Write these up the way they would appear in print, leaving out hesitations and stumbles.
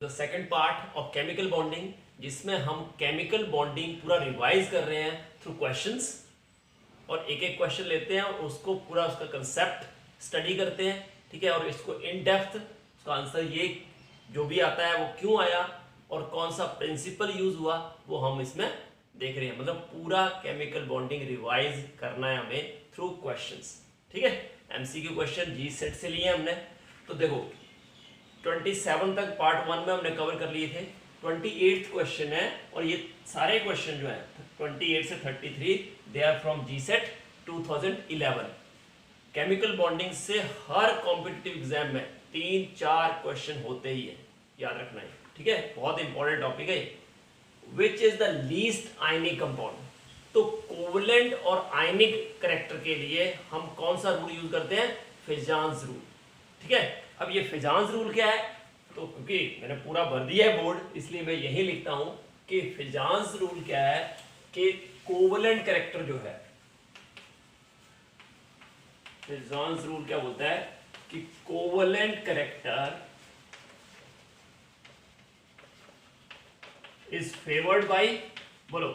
The second part of chemical bonding, जिसमें हम chemical bonding पूरा रिवाइज कर रहे हैं थ्रू क्वेश्चंस, और एक एक क्वेश्चन लेते हैं और उसको पूरा उसका कंसेप्ट स्टडी करते हैं, ठीक है। और इसको इन डेप्थ उसका आंसर ये जो भी आता है वो क्यों आया और कौन सा प्रिंसिपल यूज हुआ वो हम इसमें देख रहे हैं। मतलब पूरा केमिकल बॉन्डिंग रिवाइज करना है हमें थ्रू क्वेश्चंस, ठीक है। एमसीक्यू क्वेश्चन जी सेट से लिए हमने। तो देखो 27 तक पार्ट 1 में हमने कवर कर लिए थे। 28th क्वेश्चन है और ये सारे क्वेश्चन जो है 28 से 33 they are from GCET 2011। Chemical bonding से हर कॉम्पिटिटिव एग्जाम में 3-4 क्वेश्चन होते ही है, याद रखना है, ठीक है। बहुत इंपॉर्टेंट टॉपिक है। Which is the least ionic compound. तो कोवलेंट और आयनिक करेक्टर के लिए हम कौन सा रूल यूज करते हैं? फिजांस रूल, ठीक है। अब ये फिजांस रूल क्या है? तो क्योंकि मैंने पूरा भर दिया है बोर्ड, इसलिए मैं यही लिखता हूं कि फिजांस रूल क्या है कि कोवलेंट करेक्टर जो है, फिजांस रूल क्या बोलता है कि covalent character is favoured by, बोलो,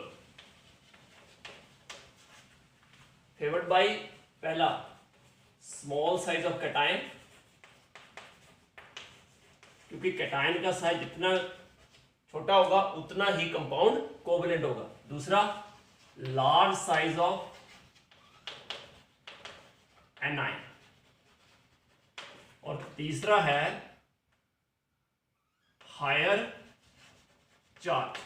फेवर्ड बाय पहला स्मॉल साइज ऑफ कैटायन, क्योंकि कैटायन का साइज जितना छोटा होगा उतना ही कंपाउंड कोवलेंट होगा। दूसरा लार्ज साइज ऑफ एनायन, और तीसरा है हायर चार्ज,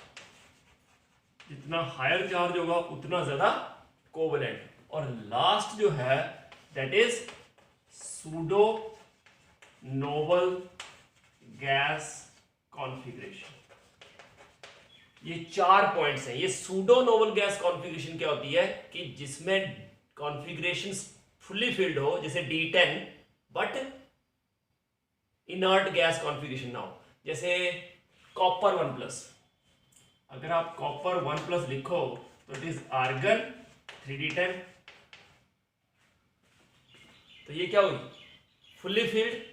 जितना हायर चार्ज होगा उतना ज्यादा कोवलेंट। और लास्ट जो है that is pseudo noble gas configuration. ये 4 पॉइंट्स हैं। ये सूडो नोबल गैस कॉन्फ़िगरेशन क्या होती है कि जिसमें कॉन्फ़िगरेशन फुल्ली फिल्ड हो, जैसे D10, but inert gas configuration ना हो, जैसे कॉपर 1+। अगर आप कॉपर 1+ लिखो तो इट इज आर्गन 3D10। तो ये क्या हुई? फुल्ली फिल्ड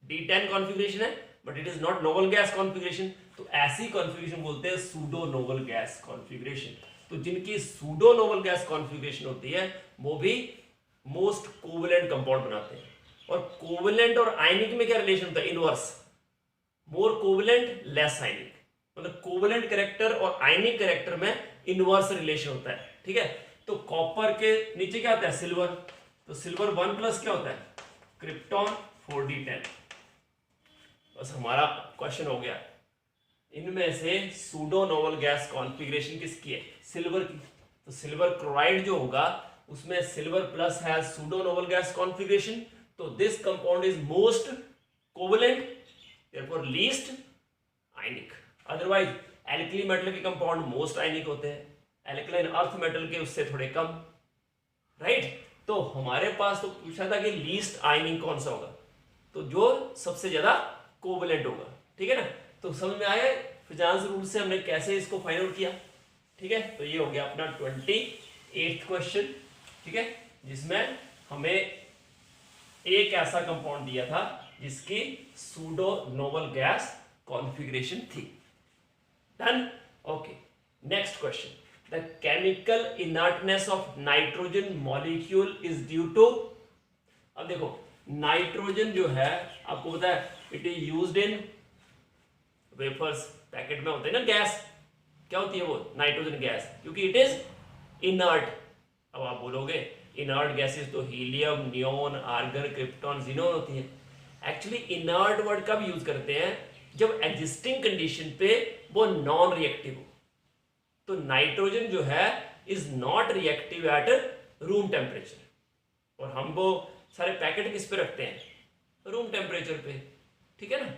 D10 कॉन्फ़िगरेशन है but it is not Nobel gas configuration. तो ऐसी कॉन्फ़िगरेशन बोलते हैं सूडो नोबल गैस कॉन्फ़िगरेशन। तो जिनकी सूडो नोबल गैस कॉन्फ़िगरेशन होती है वो भी मोस्ट कोवलेंट कंपाउंड बनाते हैं। और कोवलेंट और आयनिक में क्या रिलेशन होता है? इनवर्स, मोर कोवलेंट लेस आयनिक। मतलब कोवलेंट कैरेक्टर और आयनिक कैरेक्टर में इनवर्स रिलेशन होता है, ठीक है। तो कॉपर के नीचे क्या होता है? सिल्वर। तो सिल्वर 1+ क्या होता है? Krypton 4D10। बस हमारा क्वेश्चन हो गया। इनमें से सूडो नोबल गैस कॉन्फ़िगरेशन किसकी है? सिल्वर की। तो सिल्वर क्लोराइड जो होगा उसमें सिल्वर प्लस है सूडो नोबल गैस कॉन्फ़िगरेशन। तो this compound is most covalent, therefore least ionic. Otherwise alkali metal के कंपाउंड मोस्ट आयनिक होते हैं, एल्कलाइन अर्थ मेटल के उससे थोड़े कम, राइट। तो हमारे पास तो पूछा था कि लीस्ट आयनिक कौन सा होगा, तो जो सबसे ज्यादा कोवलेंट होगा, ठीक है ना। तो समझ में आया फिजांस रूल से हमने कैसे इसको फाइंड आउट किया, ठीक है। तो ये हो गया अपना 28th क्वेश्चन, ठीक है, जिसमें हमें एक ऐसा कंपाउंड दिया था जिसकी सूडो नोबल गैस कॉन्फ़िगरेशन थी। Done, okay. Next question, the chemical inertness of nitrogen molecule is due to. अब देखो नाइट्रोजन जो है आपको पता है it is used in wafers, packet में होते हैं ना गैस, क्या होती है वो? नाइट्रोजन गैस, क्योंकि इट इज इनर्ट। अब आप बोलोगे इनर्ट गैसेस तो helium, neon, argon, krypton, xenon होती है। एक्चुअली इनर्ट वर्ड कब यूज करते हैं? जब एग्जिस्टिंग कंडीशन पे वो नॉन रिएक्टिव हो। तो नाइट्रोजन जो है is not reactive at room temperature, और हम वो सारे पैकेट किस पे रखते हैं? रूम टेम्परेचर पे, ठीक है ना,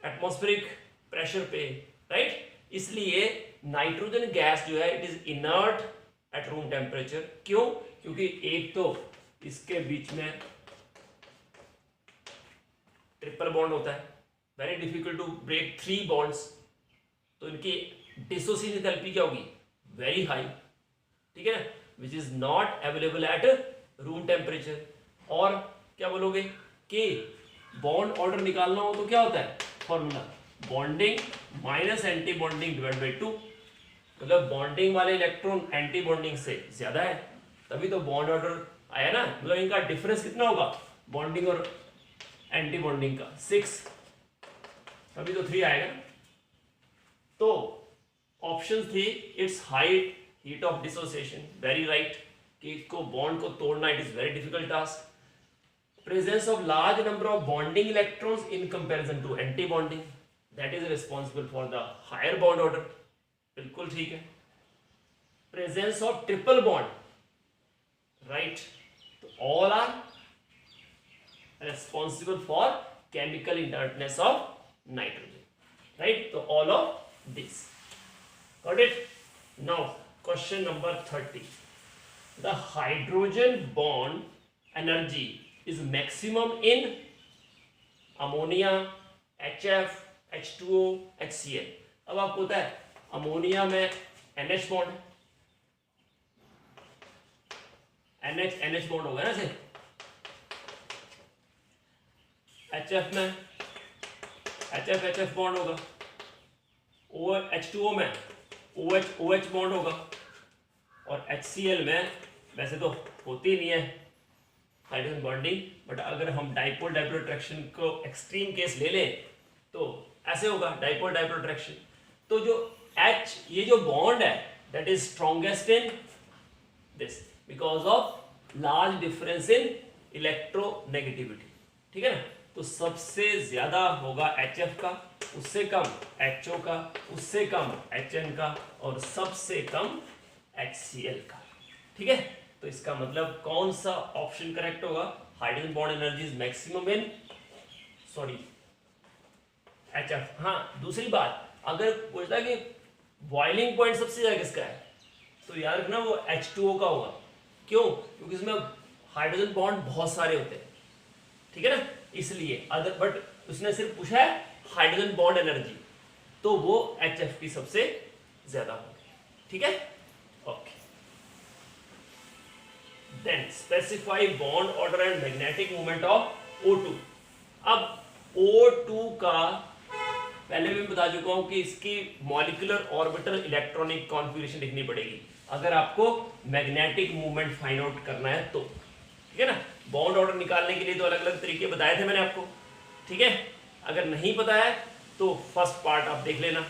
एटमॉस्फेरिक प्रेशर पे, राइट। इसलिए नाइट्रोजन गैस जो है it is inert at room temperature. क्यों? क्योंकि एक तो इसके बीच में ट्रिपल बॉन्ड होता है, very difficult to break 3 bonds, तो इनकी डिसोसिएशन एंथैल्पी क्या होगी? वेरी हाई, ठीक है ना, which is not available at room temperature. और क्या बोलोगे कि बॉन्ड ऑर्डर निकालना हो तो क्या होता है? Formula bonding minus anti bonding divide by 2, मतलब बॉन्डिंग वाले इलेक्ट्रॉन एंटी बॉन्डिंग से ज्यादा है, तभी तो बॉन्ड ऑर्डर आया ना, मतलब इनका डिफरेंस कितना होगा बॉन्डिंग और एंटी बॉन्डिंग का 6, तभी तो 3 आएगा। तो option 3 it's high heat of dissociation, very right, कि इसको बॉन्ड को तोड़ना it is very difficult task. Presence of large number of bonding electrons in comparison to anti bonding, that is responsible for the higher bond order, बिल्कुल ठीक है। Presence of triple bond, right, तो all are responsible for chemical inertness of nitrogen, right? So all of this, got it? Now question number 30, the hydrogen bond energy is maximum in ammonia, HF, H2O, HCl। अब आपको पता है ammonia में NH bond, NH NH bond होगा ना से, HF में HF HF bond होगा, H2O में OH OH बॉन्ड होगा, और HCl में वैसे तो होती नहीं है हाइड्रोजन बॉन्डिंग, बट अगर हम डाइपोल डाइपोल अट्रैक्शन को एक्सट्रीम केस ले लें तो ऐसे होगा डाइपोल डाइपोल अट्रैक्शन। तो जो H ये जो बॉन्ड है that is strongest in this because of large difference in electronegativity, ठीक है ना। तो सबसे ज्यादा होगा HF का, उससे कम HO का, उससे कम HN का, और सबसे कम HCl का, ठीक है। तो इसका मतलब कौन सा ऑप्शन करेक्ट होगा, hydrogen bond energy is maximum in HF। हाँ, दूसरी बात, अगर पूछता कि बॉइलिंग पॉइंट सबसे ज्यादा किसका है, तो याद रखना वो H2O का होगा। क्यों? क्योंकि इसमें हाइड्रोजन बॉन्ड बहुत सारे होते हैं, ठीक है ना, इसलिए। अदर बट उसने सिर्फ पूछा है हाइड्रोजन बॉन्ड एनर्जी, तो वो HF की सबसे ज्यादा होगी, ठीक है, okay. Then specify bond order and magnetic moment of O2। अब O2 का पहले भी बता चुका हूं कि इसकी मॉलिक्यूलर ऑर्बिटल इलेक्ट्रॉनिक कॉन्फ़िगरेशन लिखनी पड़ेगी अगर आपको मैग्नेटिक मूवमेंट फाइंड आउट करना है तो, ठीक है ना। बॉन्ड ऑर्डर निकालने के लिए तो अलग अलग तरीके बताए थे मैंने आपको, ठीक है। अगर नहीं पता है तो फर्स्ट पार्ट आप देख लेना,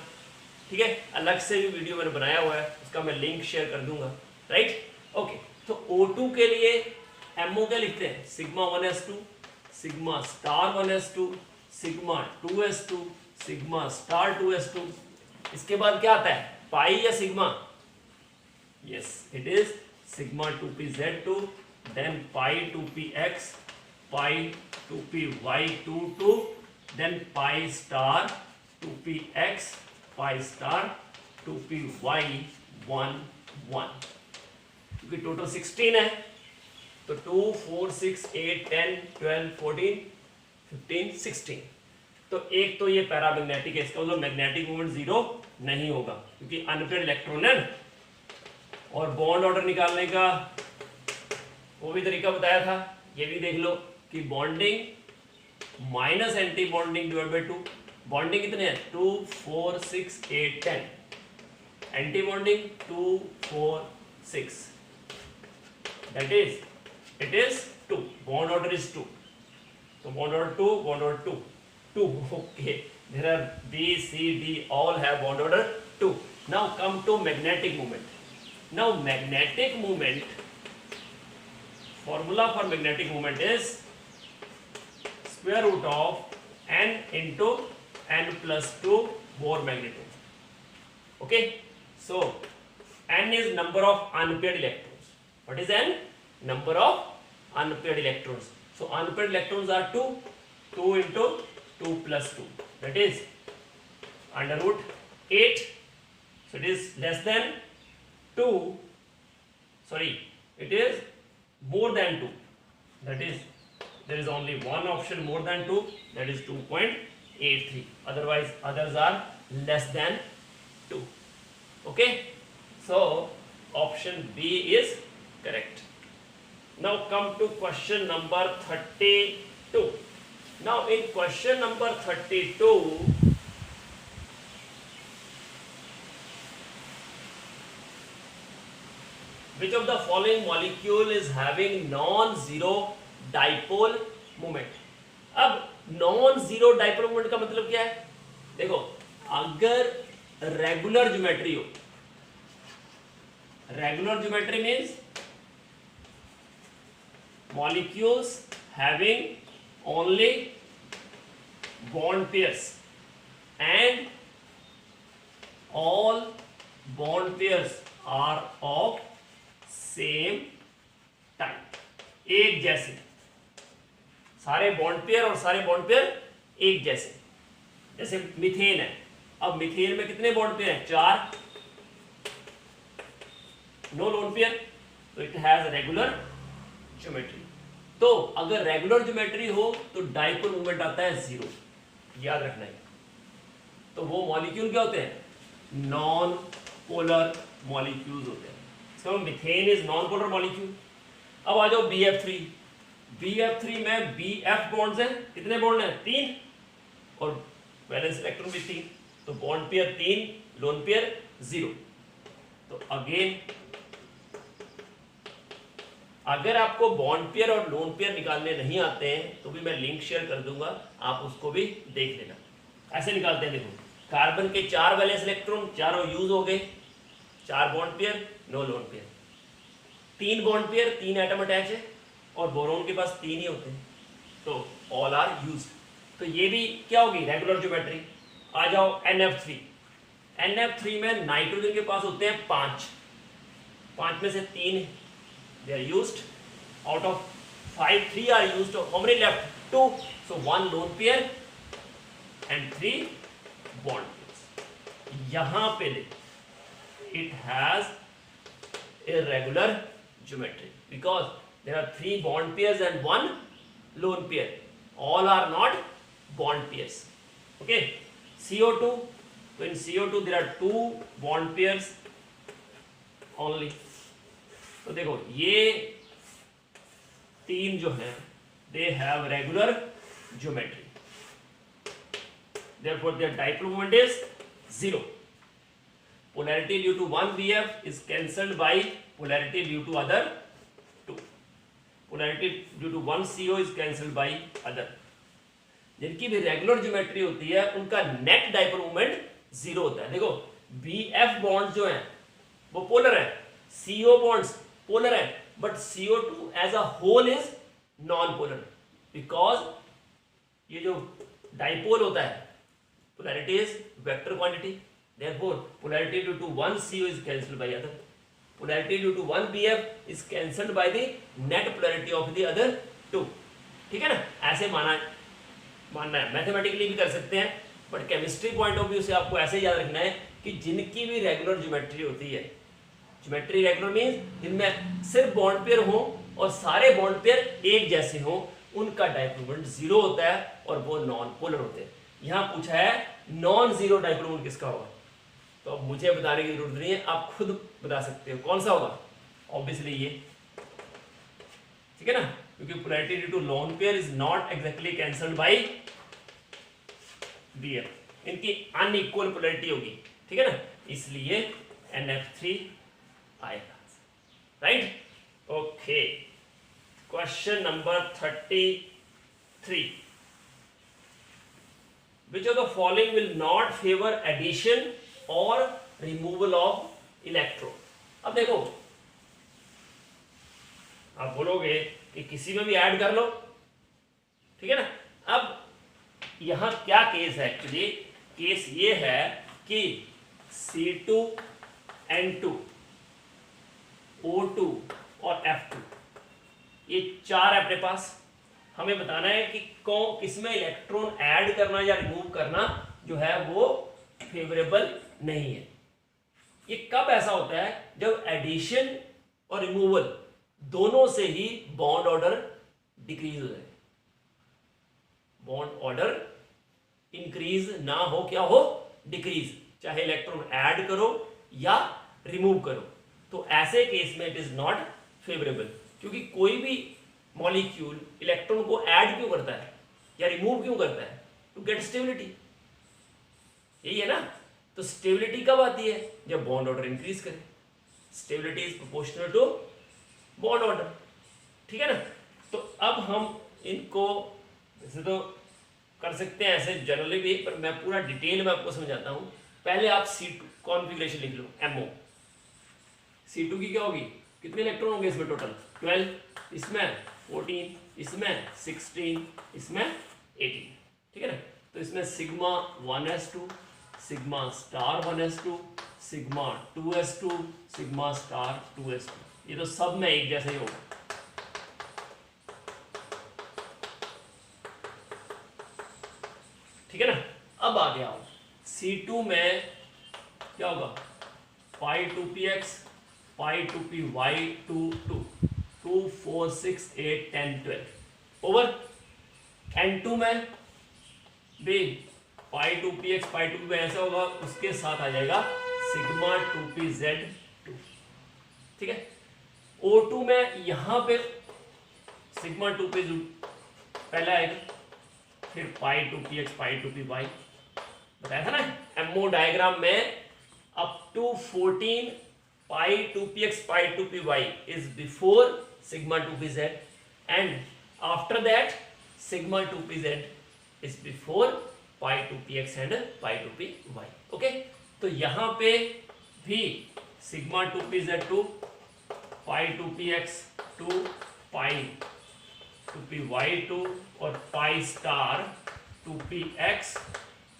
ठीक है। अलग से भी वीडियो मैंने बनाया हुआ है, उसका मैं लिंक शेयर कर दूंगा, राइट, ओके। तो O2 के लिए MO क्या लिखते हैं, sigma 1s2, sigma star 1s2, sigma 2s2, sigma star 2s2। इसके बाद क्या आता है, पाई या sigma, yes it is sigma 2pz2, then pi 2px, pi 2py22, then pi star 2px, pi star 2py11, क्योंकि टोटल 16 है तो 2 4 6 8 10 12 14 15 16। तो एक तो ये पैरामैग्नेटिक है, इसका मतलब मैग्नेटिक मूवमेंट जीरो नहीं होगा क्योंकि अनपेयर्ड इलेक्ट्रॉन है। और बॉन्ड ऑर्डर निकालने का वो भी तरीका बताया था, ये भी देख लो कि bonding minus anti bonding divide by 2। Bonding कितने हैं, 2 4 6 8 10, anti bonding 2 4 6, that is it is 2, bond order is 2, so bond order 2, bond order 2, okay, there are B, C, D, all have bond order 2. Now come to magnetic moment. Now magnetic moment, formula for magnetic moment is square root of n into n plus 2 Bohr magnitude. Okay, so n is number of unpaired electrons. What is n? Number of unpaired electrons. So unpaired electrons are 2, 2 into 2 plus 2, that is under root 8. So it is less than 2, sorry, it is more than 2, that is there is only one option more than 2, that is 2.83, otherwise others are less than 2. Okay, so option B is correct. Now come to question number 32. Now in question number 32, Which of the following molecule is having non-zero dipole moment? अब non-zero dipole moment का मतलब क्या है? देखो, अगर regular geometry हो, regular geometry means molecules having only bond pairs and all bond pairs are of same type, एक जैसे, सारे बॉन्ड पेयर और सारे बॉन्ड पेयर एक जैसे। जैसे मीथेन है, अब मीथेन में कितने बॉन्ड पेयर हैं? 4, नो लोन पेयर, तो इट हैज रेगुलर ज्योमेट्री। तो अगर रेगुलर ज्योमेट्री हो तो डाइपोल मूवमेंट आता है 0, याद रखना है। तो वो मॉलिक्यूल क्या होते हैं? नॉन पोलर मॉलिक्यूल्स होते हैं। इसका मतलब methane is non polar molecule. अब आ जाओ BF3। BF3 में BF बॉन्ड्स हैं, कितने बॉन्ड हैं? 3, और वैलेंस इलेक्ट्रॉन भी 3, तो बॉन्ड पेयर 3, लोन पेयर 0। तो अगेन अगर आपको बॉन्ड पेयर और लोन पेयर निकालने नहीं आते हैं तो भी मैं लिंक शेयर कर दूंगा, आप उसको भी देख लेना। ऐसे निकालते हैं, देखो कार्बन के 4 वैलेंस इलेक्ट्रॉन, चारों यूज हो गए, 4 bond pair, no lone pair. 3 bond pair, 3 atom attach है, और बोरोन के पास 3 ही होते हैं, तो ऑल आर यूज। तो ये भी क्या होगी? Regular geometry. आ जाओ NF3। NF3 में नाइट्रोजन के पास होते हैं 5 में से 3 they are used, out of 5 3 are used, how many left? 2, so 1 lone pair and 3 bond pairs। यहां पे देख it has irregular geometry because there are 3 bond pairs and 1 lone pair, all are not bond pairs। okay, CO2, so in CO2 there are 2 bond pairs only। तो देखो ये 3 जो हैं they have regular geometry, therefore their dipole moment is 0। polarity due to one BF is cancelled by polarity due to other 2। polarity due to one CO is cancelled by other। जिनकी भी regular geometry होती है उनका net dipole moment 0 होता है। देखो BF bonds जो हैं वो पोलर है, CO बॉन्ड्स पोलर है, but CO2 as a whole is non polar, because ये जो डाइपोल होता है polarity is vector quantity, therefore polarity due to one CO is cancelled by other, polarity due to one BF is cancelled by the net polarity of the other 2। ठीक है ना, ऐसे मानना है। मैथमेटिकली भी कर सकते हैं, but chemistry point of view से आपको ऐसे याद रखना है कि जिनकी भी रेगुलर ज्योमेट्री होती है, ज्योमेट्री रेगुलर मींस जिनमें सिर्फ बॉन्ड पेयर हो और सारे बॉन्ड पेयर एक जैसे हो, उनका डाइपोल मोमेंट 0 होता है और वो नॉन पोलर होते हैं। यहां पूछा है नॉन जीरो डाइपोल मोमेंट किसका होगा, तो अब मुझे बताने की जरूरत नहीं है, आप खुद बता सकते हो कौन सा होगा। ऑब्वियसली ये, ठीक है ना, क्योंकि polarity due to lone pair is not exactly cancelled by BF, इनकी अनइक्वल पोलैरिटी होगी। ठीक है ना, इसलिए NF3 आएगा। Right, okay. Question number 33, which of the following will not favor addition or removal of electron। अब देखो, आप बोलोगे कि किसी में भी ऐड कर लो, ठीक है ना। अब यहां क्या केस है? एक्चुअली केस ये है कि C2N2 O2 और F2 ये 4 है अपने पास, हमें बताना है कि किसमें इलेक्ट्रॉन ऐड करना या रिमूव करना जो है वो फेवरेबल नहीं है। ये कब ऐसा होता है? जब एडिशन और रिमूवल दोनों से ही बॉन्ड ऑर्डर डिक्रीज हो जाए, बॉन्ड ऑर्डर इंक्रीज ना हो, क्या हो? डिक्रीज। चाहे इलेक्ट्रॉन ऐड करो या रिमूव करो, तो ऐसे केस में इट इज नॉट फेवरेबल, क्योंकि कोई भी मॉलिक्यूल इलेक्ट्रॉन को ऐड क्यों करता है या रिमूव क्यों करता है? टू गेट स्टेबिलिटी, यही है ना। तो स्टेबिलिटी कब आती है? जब बॉन्ड ऑर्डर इंक्रीज करे। Stability is proportional to bond order, ठीक है ना। तो अब हम इनको वैसे तो कर सकते हैं ऐसे जनरली भी, पर मैं पूरा डिटेल में आपको समझाता हूं। पहले आप C2 कॉन्फ़िगरेशन लिख लो, MO। C2 की क्या होगी, कितने इलेक्ट्रॉन होंगे इसमें टोटल, 12, इसमें 14, इसमें 16, इसमें 18, ठीक है ना। तो इसमें sigma 1s2, sigma star 1s2, sigma 2s2, sigma star 2s2, ये तो सब में एक जैसा ही होगा। ठीक है ना। अब आ गया C2 में क्या होगा, पाई 2px, pi 2py 2 2 4 6 8 10 12 over. N2 में भी पाई 2px पाई 2py ऐसा होगा, उसके साथ आ जाएगा सिग्मा 2pz2, ठीक है। O2 में यहां पे सिग्मा 2p पहला आएगा, फिर पाई 2px पाई 2py, बताया था ना MO डायग्राम में up to 14 pi 2px pi 2py is before sigma 2pz and after that sigma 2pz is before pi 2px and pi 2py, okay. तो यहां पे भी सिग्मा 2pz2 पाई 2px 2 पाई 2py2 और pi star 2px,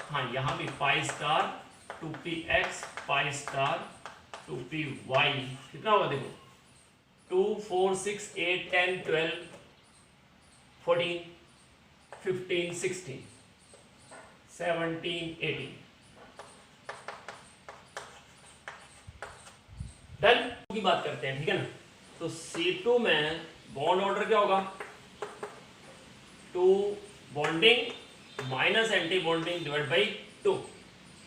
हाँ यहां भी pi star 2px pi star 2py, कितना होगा देखो, 2 4 6 8 10 12 14 15 16 17 18 डन की बात करते हैं, ठीक है ना। तो C2 में बॉन्ड ऑर्डर क्या होगा, 2 bonding minus anti bonding divide by 2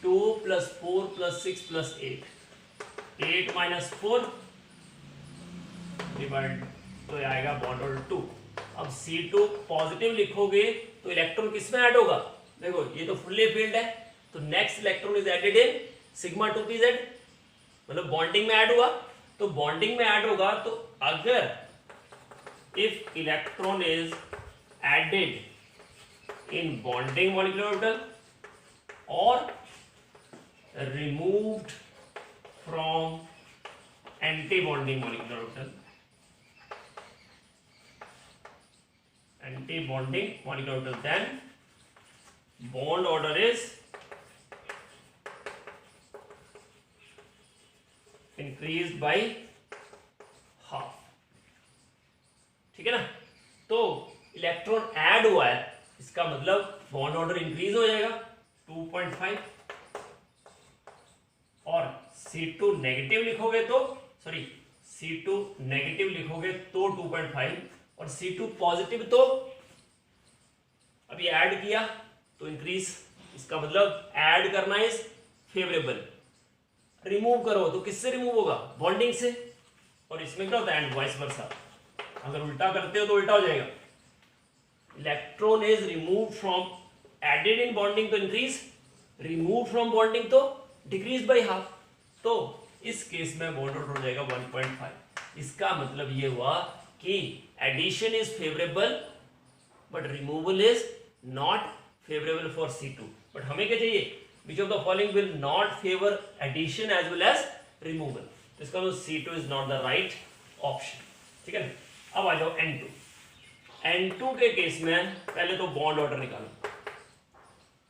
2 plus 4 plus 6 plus 8 8 minus 4 divide, तो आएगा बॉन्ड ऑर्डर 2। अब C2 पॉजिटिव लिखोगे तो इलेक्ट्रॉन किस में ऐड होगा, देखो ये तो फुल्ली फील्ड है, तो next electron is added in sigma 2pz, मतलब बॉन्डिंग में ऐड हुआ, तो बॉन्डिंग में ऐड होगा, तो अगर if electron is added in bonding molecular orbital और removed from anti-bonding molecular orbital, anti-bonding molecular orbital, then bond order is increased by half, ठीक है ना। तो इलेक्ट्रॉन ऐड हुआ है, इसका मतलब बॉन्ड ऑर्डर इंक्रीज हो जाएगा 2.5, और C2 नेगेटिव लिखोगे तो सॉरी C2 नेगेटिव लिखोगे तो 2.5, और C2 पॉजिटिव तो अभी ऐड किया तो इंक्रीज, इसका मतलब ऐड करना इज फेवरेबल, रिमूव करो तो किससे रिमूव होगा, बॉन्डिंग से, और इसमें क्या होता है एंड वाइस वर्सा, अगर उल्टा करते हो तो उल्टा हो जाएगा, electron is remove from added in bonding तो इंक्रीज, रिमूव फ्रॉम बॉन्डिंग तो डिक्रीज बाय हाफ, तो इस केस में बॉन्ड ऑर्डर हो जाएगा 1.5। इसका मतलब ये हुआ कि addition is favourable but removal is not favourable for C2, but हमें क्या चाहिए, which of the following will not favour addition as well as removal, तो इसका मतलब C2 is not the right option, ठीक है ना। अब आ जाओ N2। N2 के केस में पहले तो बॉन्ड ऑर्डर निकालो,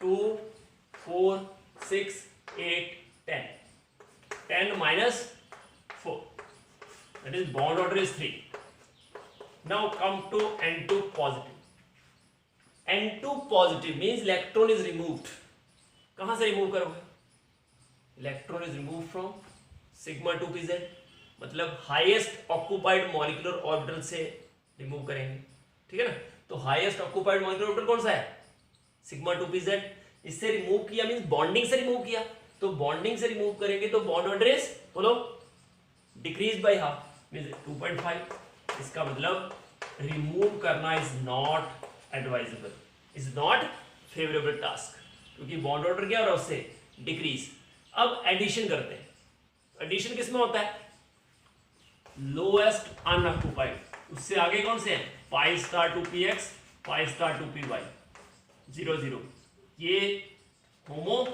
2 4 6 8 10 10 minus 4, that is bond order is 3. Now come to N2 positive. N2 positive means electron is removed. कहां से रिमूव करोगे, electron is remove from sigma 2pz, मतलब हाईएस्ट ऑक्युपाइड मॉलिक्यूलर ऑर्बिटल से remove करेंगे, ठीक है ना। तो हाईएस्ट ऑक्युपाइड मॉलिक्यूलर ऑर्बिटल कौन सा है, सिग्मा 2pz, इससे रिमूव किया मींस बॉन्डिंग से रिमूव किया, तो बॉन्डिंग से रिमूव करेंगे तो बॉन्ड ऑर्डर इज बोलो डिक्रीज बाय हाफ मींस 2.5, इसका मतलब रिमूव करना is not advisable, is not favourable task, क्योंकि बॉन्ड ऑर्डर क्या हो रहा है उससे डिक्रीज। अब एडिशन करते हैं, एडिशन किस में होता है, लोएस्ट अनऑक्युपाइड, उससे आगे कौन से हैं, pi star two P X, pi star two P Y, 0 0, ये होमो,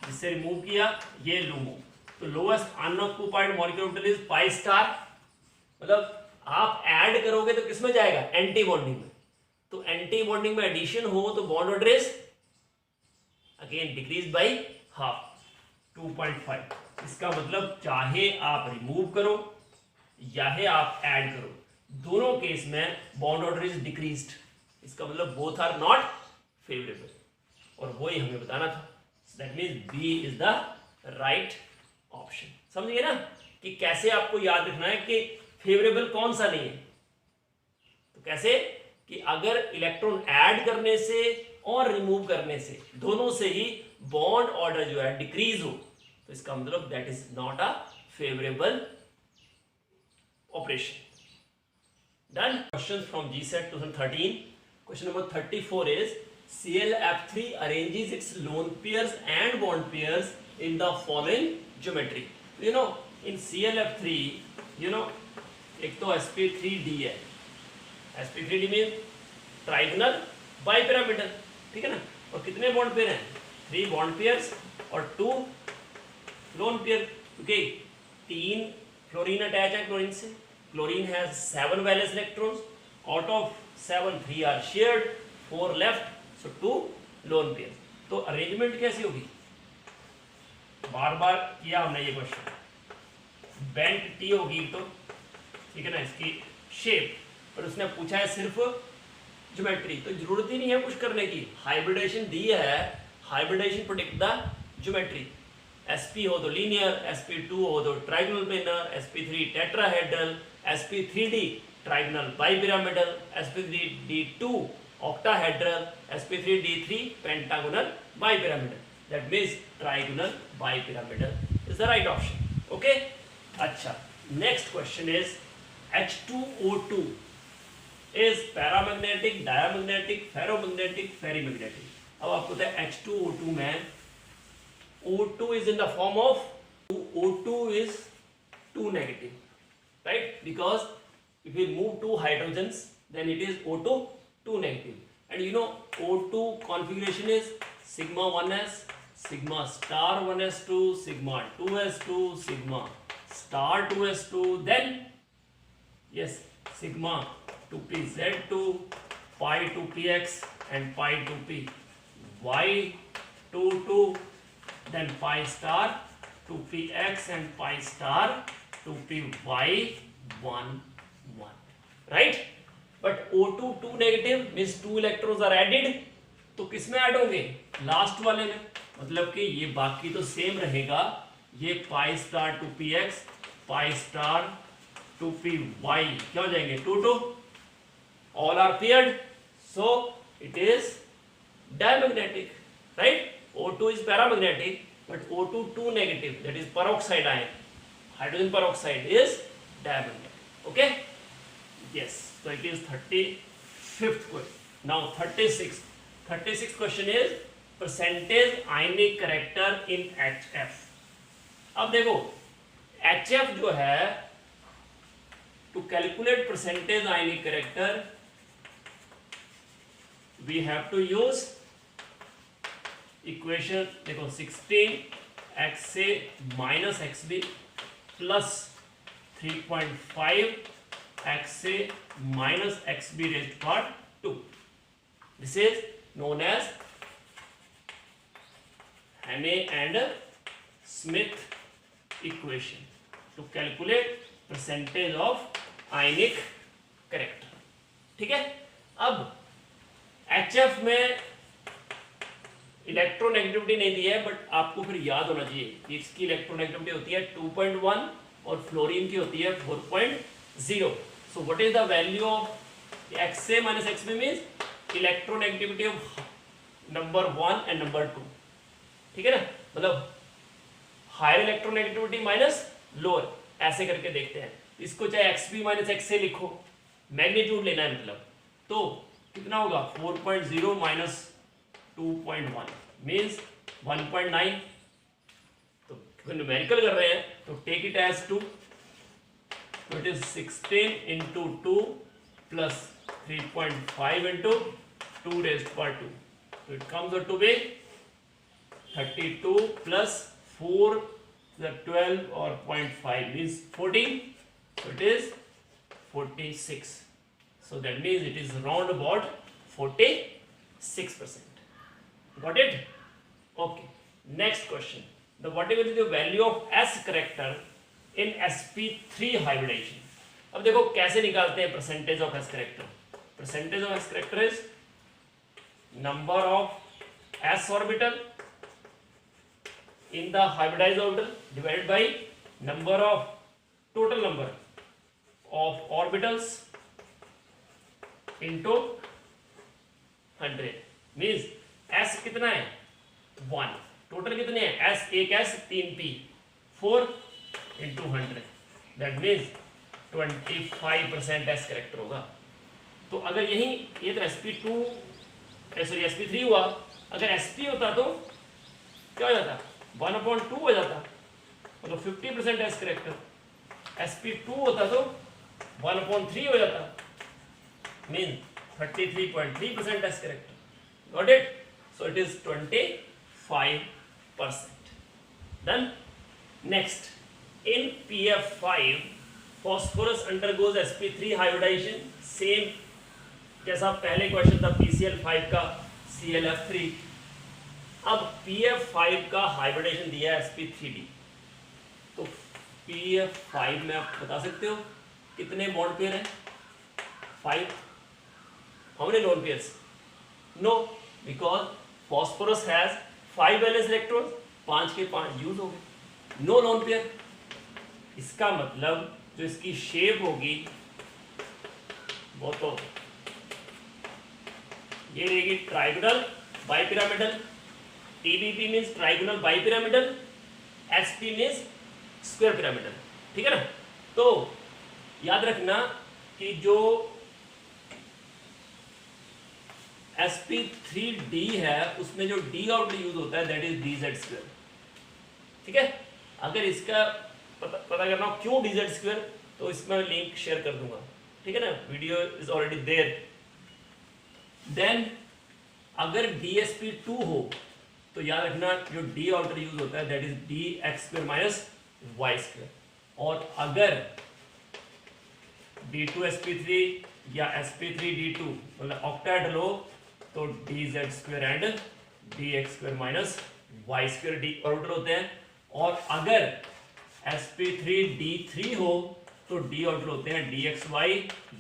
जिससे रिमूव किया, ये लूमो। तो lowest unoccupied molecular orbital is pi star, मतलब आप ऐड करोगे तो किसमें जाएगा, एंटी बॉन्डिंग में। तो एंटी बॉन्डिंग में एडिशन हो तो bond order is again decrease by half, 2.5। इसका मतलब चाहे आप रिमूव करो चाहे आप ऐड करो, दोनों केस में बॉन्ड ऑर्डर इज डिक्रीज्ड। इसका मतलब बोथ आर नॉट फेवरेबल, और वही हमें बताना था। That means B is the right option. समझिए ना कि कैसे आपको याद रखना है कि फेवरेबल कौन सा नहीं है। तो कैसे कि अगर इलेक्ट्रॉन ऐड करने से और रिमूव करने से, दोनों से ही बॉन्ड ऑर्डर जो है डिक्रीज हो, तो इसका मतलब that is not a favourable operation. Done. Question from GSAT 2013। Question number 34 is ClF3 arranges its lone pairs and bond pairs in the following geometry. You know, in ClF3, you know, एक तो sp3d है, sp3d mean trigonal bipyramidal, ठीक है ना। और कितने bond pair हैं, 3 bond pairs और 2 लोन पेयर, क्योंकि 3 फ्लोरीन अटैच है क्लोरीन से। Chlorine has 7 valence electrons, out of 7 3 are shared, 4 left, so 2 lone pair. तो अरेंजमेंट कैसी होगी, बार बार किया हमने ये क्वेश्चन, बेंट टी होगी तो, ठीक है ना, इसकी शेप, पर उसने पूछा है सिर्फ ज्योमेट्री, तो जरूरत ही नहीं है कुछ करने की। हाइब्रिडेशन दी है, hybridisation protect the geometry. sp हो तो लीनियर, sp2 हो तो trigonal planar, sp3 tetrahedral, sp3d trigonal bipyramidal, sp3d2 octahedral, sp3d3 pentagonal bipyramidal. That means trigonal bipyramidal is the right option. Okay. अच्छा, next question is H2O2 is paramagnetic, diamagnetic, ferromagnetic, ferrimagnetic. अब आपको पता है H2O2 में O2 is in the form of O2 is 2 negative, right? Because if we move 2 hydrogens, then it is O2 2 negative. And you know O2 configuration is sigma 1s, sigma star 1s2, sigma 2s2, sigma star 2s2, then yes, sigma 2pz2, pi 2px and pi 2p y22, then pi star 2px and pi star 2py11, right? But O2 2 negative means 2 electrons are added, तो किसमें add होंगे, last वाले में। मतलब कि ये बाकी तो सेम रहेगा, ये pi star 2px, pi star 2py क्या हो जाएंगे, 2 2, all are paired, so it is diamagnetic, right? O2 is paramagnetic, but O2 2 negative, that is peroxide ion, hydrogen peroxide is diamagnetic. Okay, yes. So it is 35th question. Now 36th question is percentage ionic character in HF. अब देखो HF जो है, to calculate percentage ionic character we have to use equation, देखो 16xa minus xb plus 3.5 xa minus xb raised to power 2. This is known as Hannay and Smith equation to calculate percentage of ionic character. ठीक है। अब HF में electronegativity नहीं दी है, but आपको फिर याद होना चाहिए कि इसकी इलेक्ट्रोनेगेटिविटी होती है 2.1 और फ्लोरीन की होती है 4.0. So what is the value of XA minus XB means electronegativity of number 1 and number 2. ठीक है ना, मतलब हायर इलेक्ट्रोनेगेटिविटी माइनस लोअर, ऐसे करके देखते हैं। इसको चाहे XB माइनस XA लिखो, मैग्नीट्यूड लेना है मतलब, तो कितना होगा 4.0 माइनस 2.1 मीन्स 1.9. तो न्यूमेरिकल कर रहे हैं तो टेक इट एज 2, तो it is 16 into 2 plus 3.5 into 2 raised to 2. So it comes out to be 32 plus 4 the 12 or 0.5 means 14. So it is 46. So that means it is round about 46%. Got it? Okay. Next question. The whatever is the value of S character in sp3 hybridization. अब देखो कैसे निकालते हैं percentage of S character. Percentage of S character is number of S orbital in the hybridized orbital divided by number of total number of orbitals into 100 means S कितना है 1 total कितने हैं S एक S 3p 4 into 100 that means 25% S character होगा. तो अगर यही ये तो sp2 सॉरी sp3 हुआ, अगर sp होता तो क्या हो जाता 1/2 हो जाता मतलब 50% S कैरेक्टर. sp2 होता तो 1/3 हो जाता mean 33.3% S character. Got it? So it is 25%. Then next, in PF5 phosphorus undergoes sp3 hybridization. Same जैसा पहले क्वेश्चन था PCl5 का ClF3. अब PF5 का हाइब्रिडेशन दिया है sp3d. तो PF5 में आप बता सकते हो कितने बॉन्ड पेयर हैं 5. How many lone pairs? No, because phosphorus has 5 valence electrons. 5 के 5 यूज हो गए. No lone pair. इसका मतलब जो इसकी शेप होगी वो तो ये रहेगी trigonal bipyramidal. TBP means trigonal bipyramidal. SP means square pyramidal. ठीक है ना. तो याद रखना कि जो sp3d है उसमें जो d ऑर्बिटल यूज होता है दैट इज dz². ठीक है. अगर इसका पता करना हो क्यों dz², तो इसमें लिंक शेयर कर दूंगा. ठीक है ना. Video is already there. Then अगर dsp2 हो तो याद रखना जो d ऑर्बिटल यूज होता है दैट इज dx² - y². और अगर d2sp3 या sp3d2 मतलब ऑक्टेट लो तो dz² and dx² - y² d orbital होते हैं. और अगर sp3d3 हो तो d ऑर्बिटल होते हैं dxy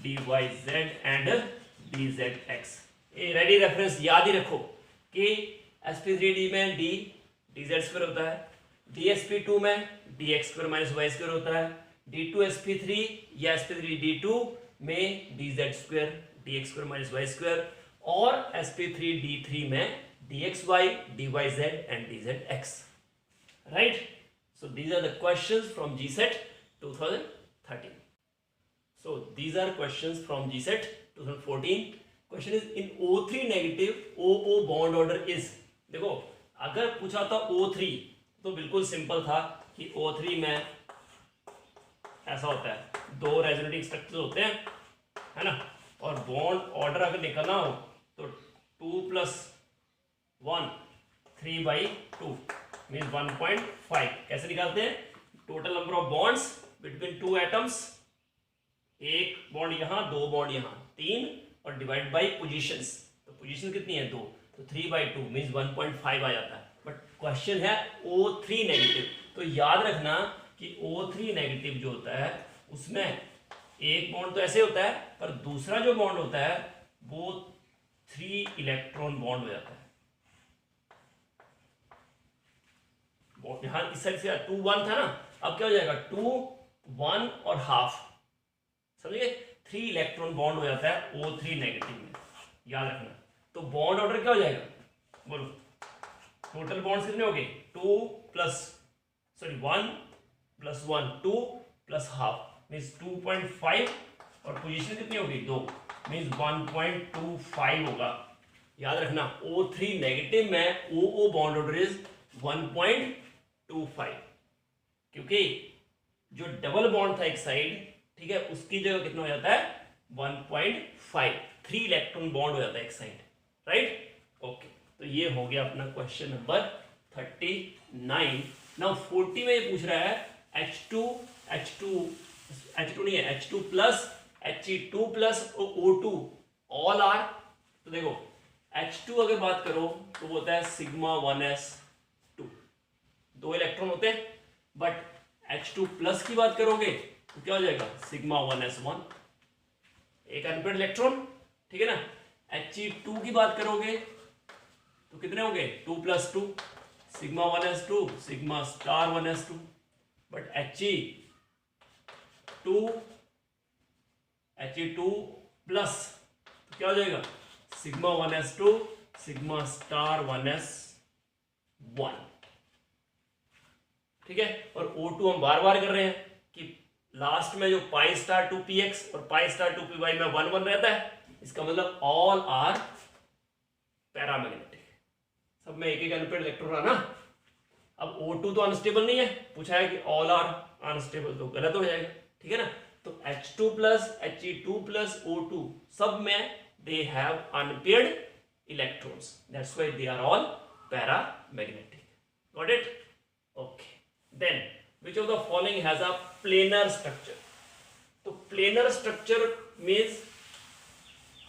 dyz एंड dzx. ये रेडी रेफरेंस याद ही रखो कि sp3d में d dz² होता है, dsp2 में dx² - y² होता है, d2sp3 या sp3d2 में dz² dx² - y², और sp3d3 में dxy dyz and dzx. Right? So these are the questions from GSET 2013. So these are questions from GSET 2014. Question is in O3 negative OO bond order is. देखो अगर पूछा था O3 तो बिल्कुल simple था कि O3 में ऐसा होता है, 2 रेजोनेटिंग स्ट्रक्चर्स होते हैं, है ना. और बॉन्ड ऑर्डर अगर निकलना हो तो 2 + 1 3/2 मीन्स 1.5. कैसे निकालते हैं? Total number of bonds between 2 atoms. एक बॉन्ड यहाँ, 2 बॉन्ड यहाँ, 3, और डिवाइड बाई पोजीशंस. तो पोजीशन कितनी है 2, तो 3/2 मीन्स 1.5 आ जाता है. बट क्वेश्चन है O3 नेगेटिव. तो याद रखना कि O3 नेगेटिव जो होता है उसमें एक बॉन्ड तो ऐसे होता है, पर दूसरा जो बॉन्ड होता है वो 3 इलेक्ट्रॉन बॉन्ड हो जाता है. यहां इस साइड से 2 1 था ना, अब क्या हो जाएगा 2 1 और हाफ. समझिए 3 इलेक्ट्रॉन बॉन्ड हो जाता है O3 नेगेटिव में. याद रखना. तो बॉन्ड ऑर्डर क्या हो जाएगा बोलो? टोटल बॉन्ड्स कितने हो गए 2 + 1 + 1 2 + हाफ मीन्स 2.5, और पोजीशन कितनी होगी 2 मीन्स 1.25 होगा. याद रखना O3 नेगेटिव में OO बॉन्ड ऑर्डर इज 1.25, क्योंकि जो डबल बॉन्ड था एक साइड ठीक है, उसकी जगह कितना हो जाता है 1.5, 3 इलेक्ट्रॉन बॉन्ड हो जाता है एक साइड, राइट। ओके, तो ये हो गया अपना क्वेश्चन नंबर 39। नाउ 40 में ये पूछ रहा है H2 नहीं है, H2 plus He2 plus O2 all are. तो देखो H2 अगर बात करो तो बोलता है सिग्मा 1s2, 2 इलेक्ट्रॉन होते हैं, बट H2 प्लस की बात करोगे तो क्या हो जाएगा सिग्मा 1s1, एक अनपेड इलेक्ट्रॉन, ठीक है ना। He2 की बात करोगे तो कितने होंगे 2 plus 2, sigma 1s2 sigma star 1s2, but He2 plus तो क्या हो जाएगा sigma 1s2 sigma star 1s1, ठीक है। और O2 हम बार बार कर रहे हैं कि लास्ट में जो पाई स्टार 2px और पाई स्टार 2py में 1 1 रहता है, इसका मतलब ऑल आर पैरामैग्नेटिक, सब में एक एक अनपेड इलेक्ट्रॉन आना। अब O2 तो अनस्टेबल नहीं है, पूछा है कि ऑल आर अनस्टेबल, तो गलत हो जाएगा, ठीक है ना। तो H2 plus He2 plus O2 सब में they have unpaired electrons, that's why they are all paramagnetic, got it? Okay, then which of the following has a planar structure? तो planar structure means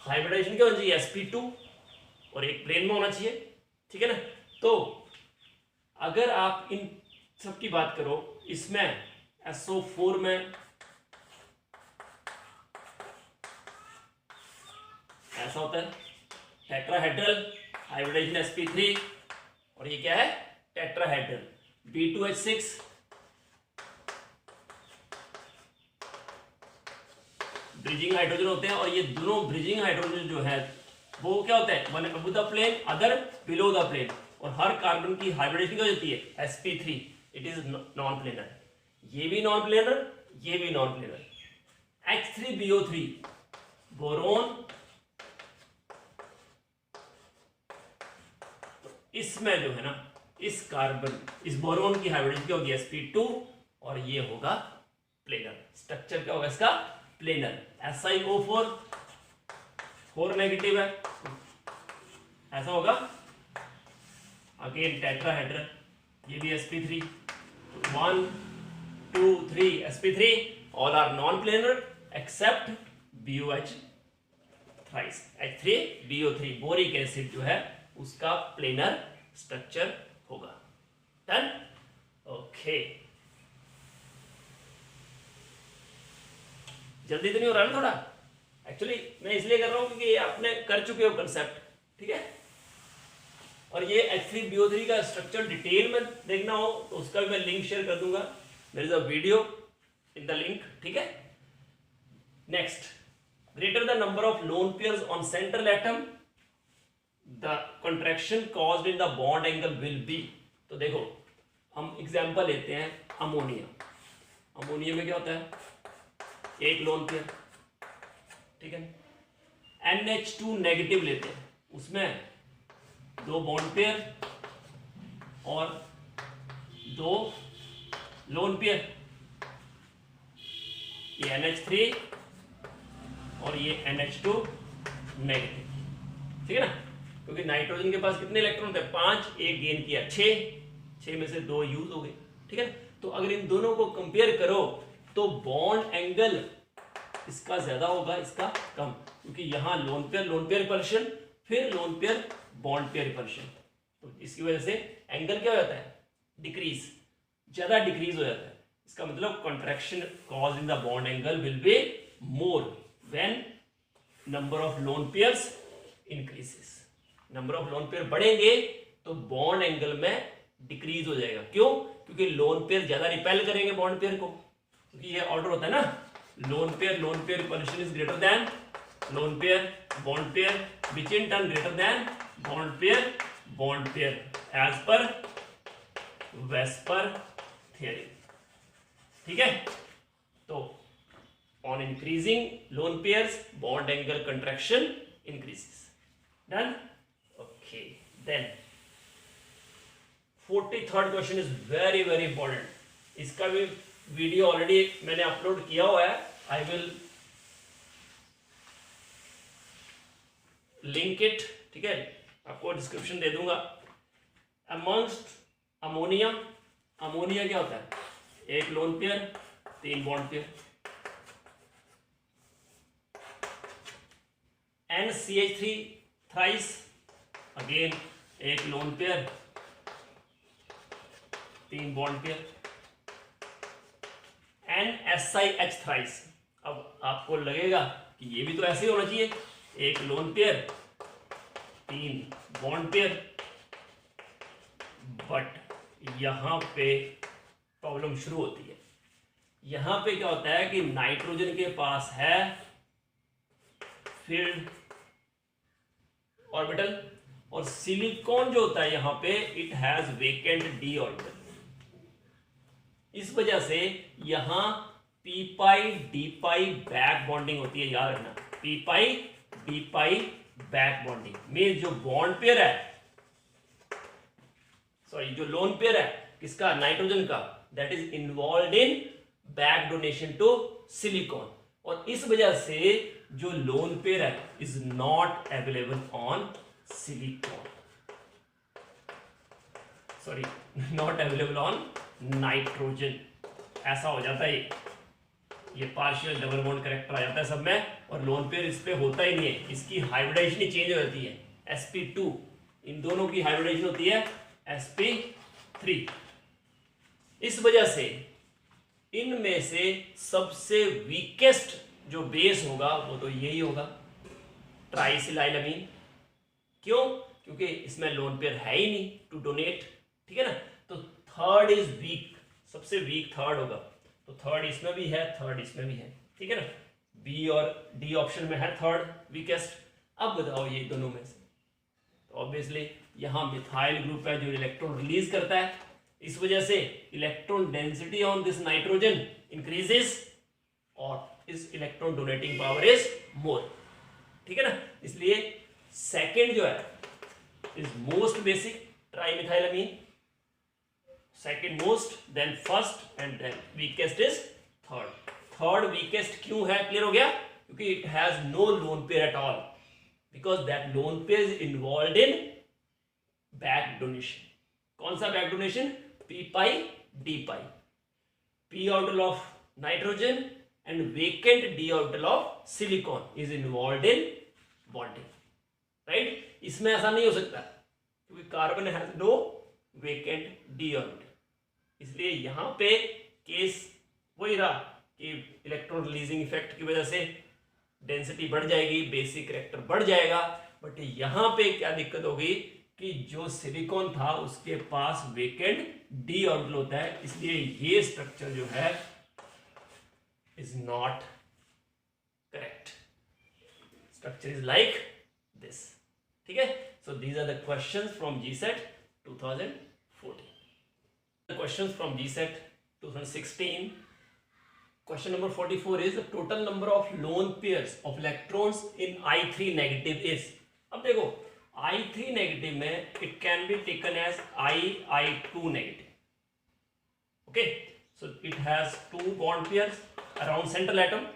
हाइब्रिडाइजेशन क्या होना चाहिए sp2 और एक plane में होना चाहिए, ठीक है ना। तो अगर आप इन सब की बात करो, इसमें SO4 में ऐसा होता है टेट्राहेड्रल हाइब्रिडाइजेशन sp3, और ये क्या है टेट्राहेड्रल B2H6, ब्रिजिंग हाइड्रोजन होते हैं, और ये दोनों ब्रिजिंग हाइड्रोजन जो है वो क्या होता है one above the plane other below the plane, और हर कार्बन की हाइब्रिडेशन क्या होती है sp3, it is non planar, ये भी नॉन प्लेनर ये भी नॉन प्लेनर। H3BO3 बोरोन, इसमें जो है ना इस कार्बन इस बोरोन की हाइब्रिडेशन क्या होगी sp2, और ये होगा प्लेनर, स्ट्रक्चर क्या होगा इसका प्लेनर। SiO4 4 नेगेटिव है, ऐसा होगा अगेन टेट्राहेड्रल, ये भी sp3, 1 2 3 sp3 all are non planar except BOH thrice H3BO3 boric acid जो है उसका प्लेनर स्ट्रक्चर होगा। Done, okay. जल्दी तो नहीं हो रहा ना थोड़ा, एक्चुअली मैं इसलिए कर रहा हूं क्योंकि ये आपने कर चुके हो कंसेप्ट, ठीक है। और ये H3BO3 का स्ट्रक्चर डिटेल में देखना हो तो उसका भी मैं लिंक शेयर कर दूंगा, there is a video in the link, ठीक है। Next, greater the number of lone pairs on central atom the contraction caused in the bond angle will be. तो देखो हम एग्जांपल लेते हैं अमोनिया, अमोनिया में क्या होता है एक लोन पेयर, ठीक है। NH2 नेगेटिव लेते हैं, उसमें 2 बॉन्ड पेयर और 2 लोन पेयर, ये NH3 और ये NH2 नेगेटिव, ठीक है ना। क्योंकि नाइट्रोजन के पास कितने इलेक्ट्रॉन होते हैं 5, एक गेन किया 6 में से 2 यूज हो गए, ठीक है ना। तो अगर इन दोनों को कंपेयर करो तो बॉन्ड एंगल इसका ज्यादा होगा इसका कम, क्योंकि यहाँ लोन पेयर रिपल्शन, फिर loan pair bond pair repulsion, तो इसकी वजह से एंगल क्या हो जाता है डिक्रीज, ज्यादा डिक्रीज हो जाता है। इसका मतलब contraction cause in the bond angle will be more when number of lone pairs increases. Number of lone pair बढ़ेंगे तो बॉन्ड एंगल में डिक्रीज हो जाएगा, क्यों? क्योंकि लोन पेयर ज्यादा रिपेल करेंगे बॉन्ड पेयर को, क्योंकि ये ऑर्डर होता है ना lone pair repulsion is greater than lone pair bond pair, which in turn greater than bond pair as per VSEPR theory, ठीक है। तो on increasing lone pairs bond angle contraction increases. Done, okay. Then 43rd question is very very important, इसका भी video already मैंने upload किया हुआ है, I will link it, ठीक है, आपको डिस्क्रिप्शन दे दूंगा। अमॉन्स्ट अमोनिया, अमोनिया क्या होता है, एक lone pair 3 bond pair. NCH3 thrice, again एक lone pair 3 bond pair. NSiH thrice, अब आपको लगेगा कि ये भी तो ऐसे ही होना चाहिए, एक lone pair 3 bond pair, but यहां पे प्रॉब्लम शुरू होती है। यहां पे क्या होता है कि नाइट्रोजन के पास है फील्ड ऑर्बिटल और सिलिकॉन जो होता है यहां पे it has vacant D orbital. इस वजह से यहां P pi D pi back bonding होती है, याद रखना, P pi D pi back bonding में जो बॉन्ड पेयर है, सॉरी जो लोन पेयर है किसका, नाइट्रोजन का, that is involve in back donation to silicon, और इस वजह से जो लोन पेयर है is not available on silicon, sorry not available on nitrogen. ऐसा हो जाता है, ये पार्शियल डबल बॉन्ड करेक्टर आ जाता है सब में, और लोन पेयर इस पे होता ही नहीं है, इसकी हाइब्रिडाइजेशन ही चेंज हो जाती है, sp2, इन दोनों की हाइब्रिडाइजेशन होती है sp3। इस वजह से इनमें से सबसे वीकेस्ट जो बेस होगा वो तो यही होगा, ट्राइसिलाइलामीन। क्यों, क्योंकि इसमें लोन पेयर है ही नहीं टू डोनेट, ठीक है ना, तो थर्ड इज वीक, सबसे वीक थर्ड होगा, तो थर्ड इसमें भी है, थर्ड इसमें भी है, ठीक है ना, बी और डी ऑप्शन में है थर्ड वीकेस्ट। अब बताओ ये दोनों में से, तो ऑब्वियसली यहां मिथाइल ग्रुप है जो इलेक्ट्रॉन रिलीज करता है, इस वजह से electron density on this nitrogen increases और इस electron donating power is more, ठीक है ना, इसलिए सेकंड जो है is most basic, trimethylamine second most, then first and then weakest is third. Third weakest क्यों है, क्लियर हो गया, क्योंकि it has no lone pair at all, because that lone pair is involve in back donation. कौन सा back donation, p pi D pi, p orbital of nitrogen and vacant d orbital of silicon is involved in bonding, right? इसमें ऐसा नहीं हो सकता क्योंकि carbon has no vacant d orbital, इसलिए यहां पे केस वही रहा कि इलेक्ट्रॉन रिलीजिंग इफेक्ट की वजह से डेंसिटी बढ़ जाएगी, बेसिक कैरेक्टर बढ़ जाएगा, बट यहां पे क्या दिक्कत होगी कि जो सिलिकॉन था उसके पास वेकेंट डी ऑर्बिटल होता है, इसलिए ये स्ट्रक्चर जो है is not correct, structure is like this, ठीक है। So these are the questions from GCET 2014। The questions from GSET 2016. Question number 44 is the total number of lone pairs of electrons in I3 negative is. अब देखो I3 negative में it can be taken as I2 negative. Okay, so it has 2 bond pairs around central atom.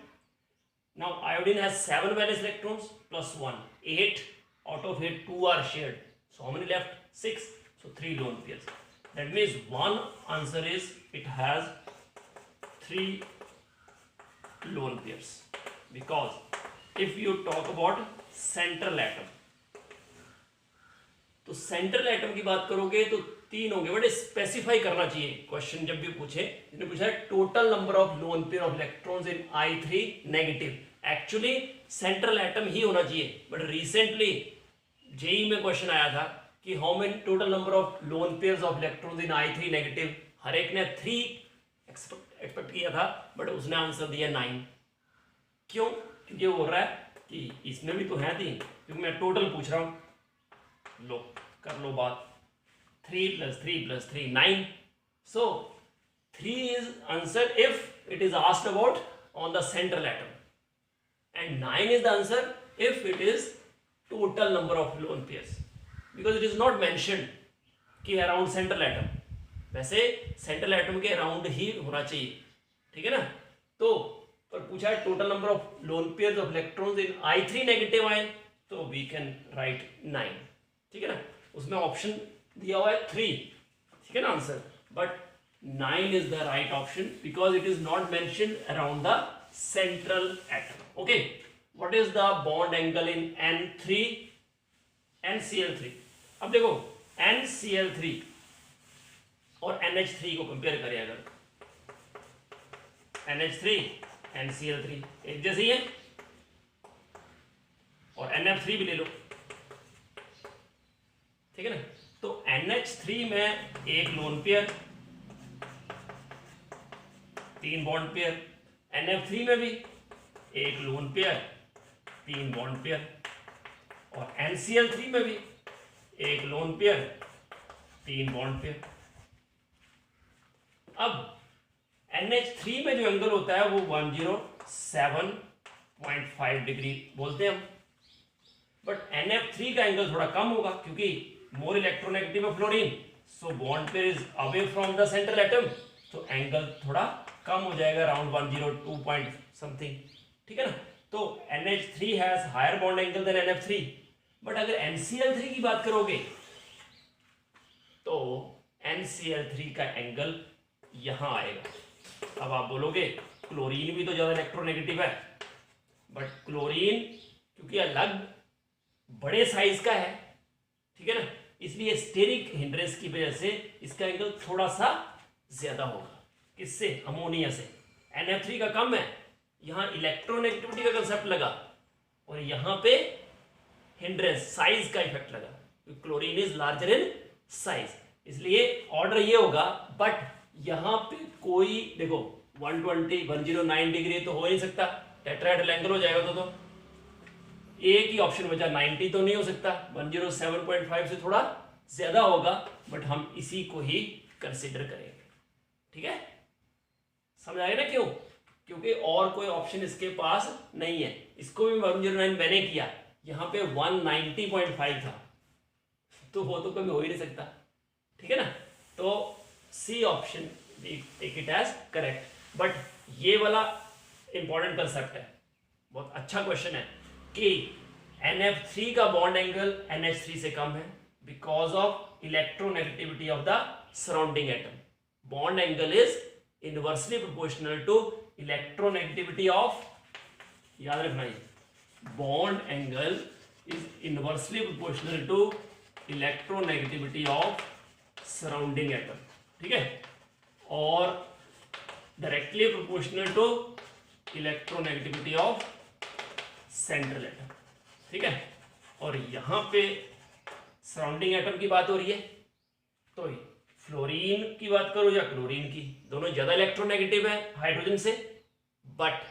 Now iodine has 7 valence electrons plus 1, 8. Out of 8, 2 are shared. So how many left? 6. So 3 lone pairs. That means one answer is it has 3 lone pairs, because if you talk about central atom, तो central atom की बात करोगे तो 3 होंगे, but specify करना चाहिए question जब भी पूछे, इसने पूछा है total number of lone pair of electrons in I3 negative, actually central atom ही होना चाहिए, बट रिसेंटली जेई में क्वेश्चन आया था कि how many total number of lone pairs of electrons in I3 negative, हर एक ने 3 एक्सपेक्ट किया था, बट उसने आंसर दिया 9। क्यों, क्योंकि वो बोल रहा है कि इसमें भी तो है 3, क्योंकि मैं टोटल पूछ रहा हूं, लो कर लो बात, 3 + 3 + 3 9, so 3 is answer if it is asked about on the central atom, and 9 is the answer if it is total number of lone pairs, because it is not mentioned कि around central atom, वैसे central atom के around ही होना चाहिए, ठीक है ना, तो पर पूछा है total number of lone pairs of electrons in I3 negative ion, तो वी कैन राइट 9, ठीक है ना। उसमें ऑप्शन दिया हुआ है 3, ठीक है ना answer, but 9 is the right option because it is not mentioned around the central atom. Okay, what is the bond angle in N3 NCl3? अब देखो NCl3 और NH3 को कंपेयर करें अगर, NH3 NCl3 एक जैसे ही है, और NF3 भी ले लो, ठीक है ना। तो NH3 में एक lone pair, 3 bond pair, NF3 में भी एक लोन पेयर, 3 बॉन्ड पेयर, और NCl3 में भी एक लोन पेयर, 3 बॉन्ड पेयर। अब NH3 में जो एंगल होता है वो 107.5 डिग्री बोलते हैं हम, बट NF3 का एंगल थोड़ा कम होगा क्योंकि more electronegative of fluorine, so bond pair is away from the central atom, तो एंगल थोड़ा कम हो जाएगा, अराउंड 102 पॉइंट समथिंग, ठीक है ना। तो NH3 has higher bond angle than NF3, but अगर NCl3 की बात करोगे तो NCl3 का एंगल यहां आएगा। अब आप बोलोगे क्लोरीन भी तो ज्यादा इलेक्ट्रोनेगेटिव है, बट क्लोरीन क्योंकि अलग बड़े साइज का है, ठीक है ना, इसलिए स्टेरिक हिंड्रेंस की वजह से इसका एंगल थोड़ा सा ज्यादा होगा। किससे? अमोनिया से। NF3 का कम है, यहां इलेक्ट्रोनेगेटिविटी का कंसेप्ट लगा और यहां पे हिंड्रेंस साइज का इफेक्ट लगा, chlorine is larger in size, इसलिए ऑर्डर ये होगा। बट यहां पे कोई देखो 109 डिग्री तो हो नहीं सकता, टेट्राहेड्रल एंगल हो जाएगा तो एक ही ऑप्शन बचा, 90 तो नहीं हो सकता, 107.5 से थोड़ा ज्यादा होगा, बट हम इसी को ही कंसीडर करेंगे, ठीक है। समझ आएगा ना क्यों? क्योंकि और कोई ऑप्शन इसके पास नहीं है। इसको भी 109 मैंने किया, यहाँ पे 190.5 था, तो वो तो कभी हो ही नहीं सकता, ठीक है ना। तो C option take it as correct. But ये वाला इंपॉर्टेंट कंसेप्ट है, बहुत अच्छा क्वेश्चन है कि NF3 का बॉन्ड एंगल NH3 से कम है because of electronegativity of the surrounding atom. Bond angle is inversely proportional to electronegativity of, याद रखना ये, bond angle is inversely proportional to electronegativity of surrounding atom, ठीक है, और directly proportional to electronegativity of central atom, ठीक है। और यहां पे सराउंडिंग एटम की बात हो रही है, तो फ्लोरीन की बात करो या क्लोरीन की, दोनों ज्यादा इलेक्ट्रोनेगेटिव है हाइड्रोजन से। बट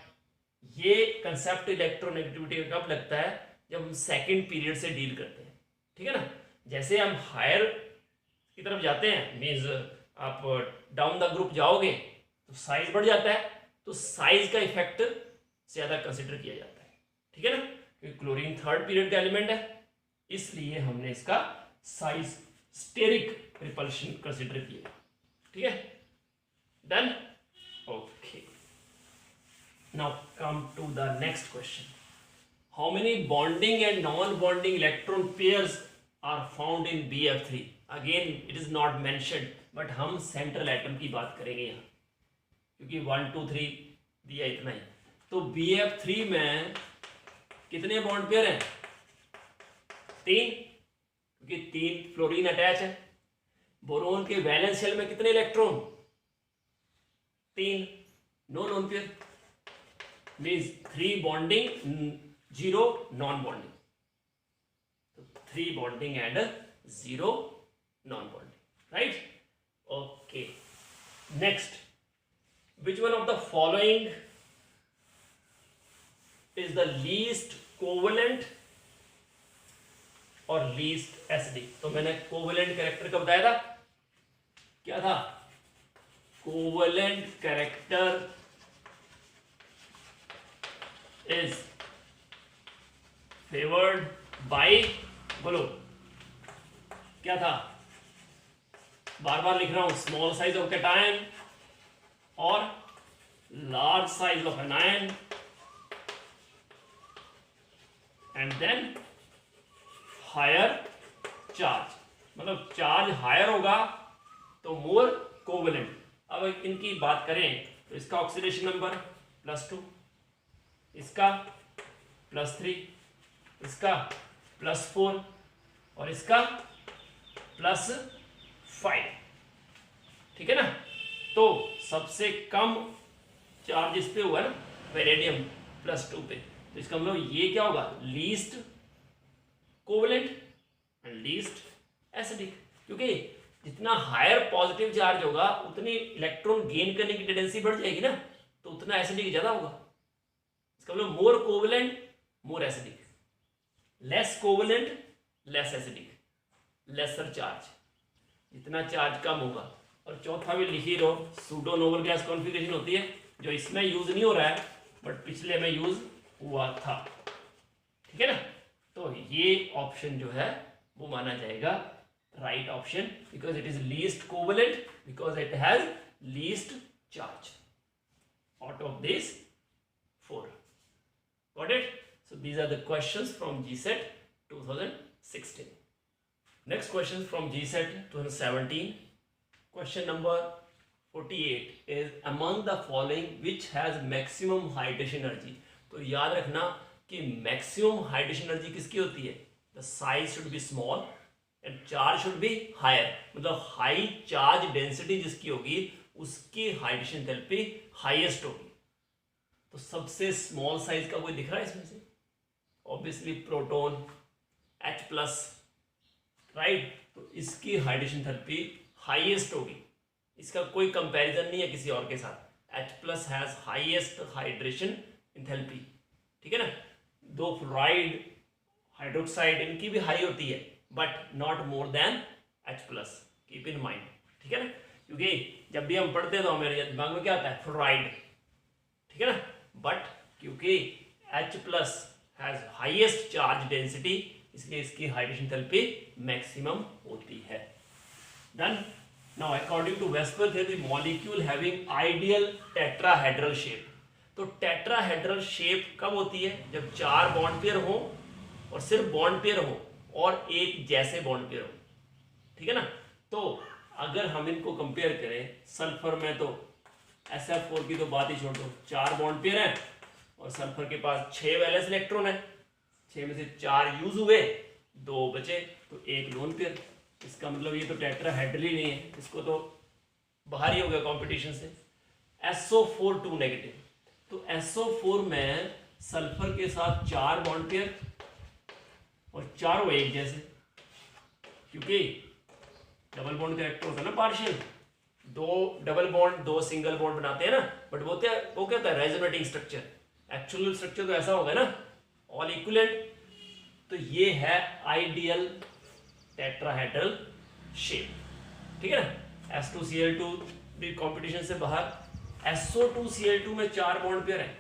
ये कंसेप्ट इलेक्ट्रोनेगेटिविटी का कब लगता है? जब हम सेकंड पीरियड से डील करते हैं, ठीक है ना। जैसे हम हायर की तरफ जाते हैं, मीन्स आप डाउन द ग्रुप जाओगे तो साइज बढ़ जाता है, तो साइज का इफेक्ट ज्यादा कंसिडर किया जाता है, ठीक है ना, क्योंकि क्लोरीन थर्ड पीरियड का एलिमेंट है, इसलिए हमने इसका साइज स्टेरिक रिपल्शन कंसिडर किया, ठीक है। Done, okay. Now come to the next question. How many bonding and non bonding electron pairs are found in BF3? Again it is not mentioned, but हम central atom की बात करेंगे यहाँ, क्योंकि 1 2 3 दिया इतना ही। तो BF3 में कितने बॉन्ड पेयर हैं? 3, क्योंकि 3 फ्लोरीन अटैच है। बोरोन के वैलेंस शेल में कितने electron? 3, no lone pair, means 3 bonding 0 non bonding, तो 3 bonding and 0 non bonding, right? Okay, next, which one of the following is the least covalent और least acidic? तो मैंने covalent character का बताया था, क्या था? Covalent character is favored by, बोलो क्या था? बार बार लिख रहा हूं, स्मॉल साइज ऑफ कैटायन और large size of anion and then higher charge, मतलब चार्ज हायर होगा तो मोर कोवेलेंट। अब इनकी बात करें तो इसका ऑक्सीडेशन नंबर +2, इसका +3, इसका +4 और इसका +5, ठीक है ना। तो सबसे कम चार्ज इस पे हुआ ना वेनेडियम +2 पे, तो इसका मतलब ये क्या होगा, least covalent and least acidic, क्योंकि जितना हायर पॉजिटिव चार्ज होगा उतनी इलेक्ट्रॉन गेन करने की टेंडेंसी बढ़ जाएगी ना, तो उतना एसिडिक ज्यादा होगा। इसका मतलब more covalent more acidic, less covalent less acidic, lesser charge, जितना चार्ज कम होगा। और चौथा भी लिख ही लो, सूडो नोबल गैस कॉन्फ़िगरेशन होती है, जो इसमें यूज नहीं हो रहा है बट पिछले में यूज हुआ था, ठीक है ना। तो ये ऑप्शन जो है वो माना जाएगा right option, because it is least covalent, because it has least charge out of this 4. Got it? So these are the questions from GSET 2016. Next question from GSET 2017. Question number 48 is among the following which has maximum hydration energy. तो याद रखना कि maximum hydration energy किसकी होती है, the size should be small and charge should be higher, मतलब high charge density जिसकी होगी उसकी hydration enthalpy highest होगी। तो सबसे स्मॉल साइज का कोई दिख रहा है इसमें से, ऑब्वियसली प्रोटॉन H+, राइट। तो इसकी हाइड्रेशन एंथैल्पी हाईएस्ट होगी, इसका कोई कंपैरिजन नहीं है किसी और के साथ। H+ has highest hydration enthalpy, ठीक है ना। दो फ्लोराइड हाइड्रोक्साइड इनकी भी हाई होती है but not more than H+, keep in mind, ठीक है ना। क्योंकि जब भी हम पढ़ते हैं तो हमारे दिमाग में क्या आता है, फ्लोराइड, ठीक है ना। बट क्योंकि H+ has highest charge density, इसलिए इसकी हाइड्रेशन एंथैल्पी मैक्सिमम होती है। Done. Now according to VSEPR theory, molecule having ideal tetrahedral shape. तो टेट्राहेड्रल शेप कब होती है, जब 4 बॉन्ड पेयर हो और सिर्फ बॉन्ड पेयर हो और एक जैसे बॉन्ड पेयर हो, ठीक है ना। तो अगर हम इनको कंपेयर करें, सल्फर में तो SF4 की तो बात ही छोड़ दो, 4 बॉन्ड पेयर है और सल्फर के पास 6 वैलेंस इलेक्ट्रॉन है, 6 में से 4 यूज हुए, 2 बचे, तो 1 लोन पेयर। इसका मतलब ये तो टेट्राहेड्रल ही नहीं है, इसको तो बाहर ही हो गया कंपटीशन से। SO4 2 नेगेटिव, तो SO4 में सल्फर के साथ 4 बॉन्ड पेयर और चारों एक जैसे, क्योंकि डबल बॉन्ड का इलेक्ट्रॉन होता है ना partial, 2 double bond 2 single bond बनाते हैं ना, बट वो क्या होता है, रेजोनेटिंग स्ट्रक्चर। एक्चुअल स्ट्रक्चर तो ऐसा होगा ना, ऑल इक्विवेलेंट। तो ये है आइडियल टेट्राहेड्रल शेप, ठीक है ना। S2Cl2 भी कंपटीशन से बाहर, SO2Cl2 में 4 बॉन्ड पेयर है,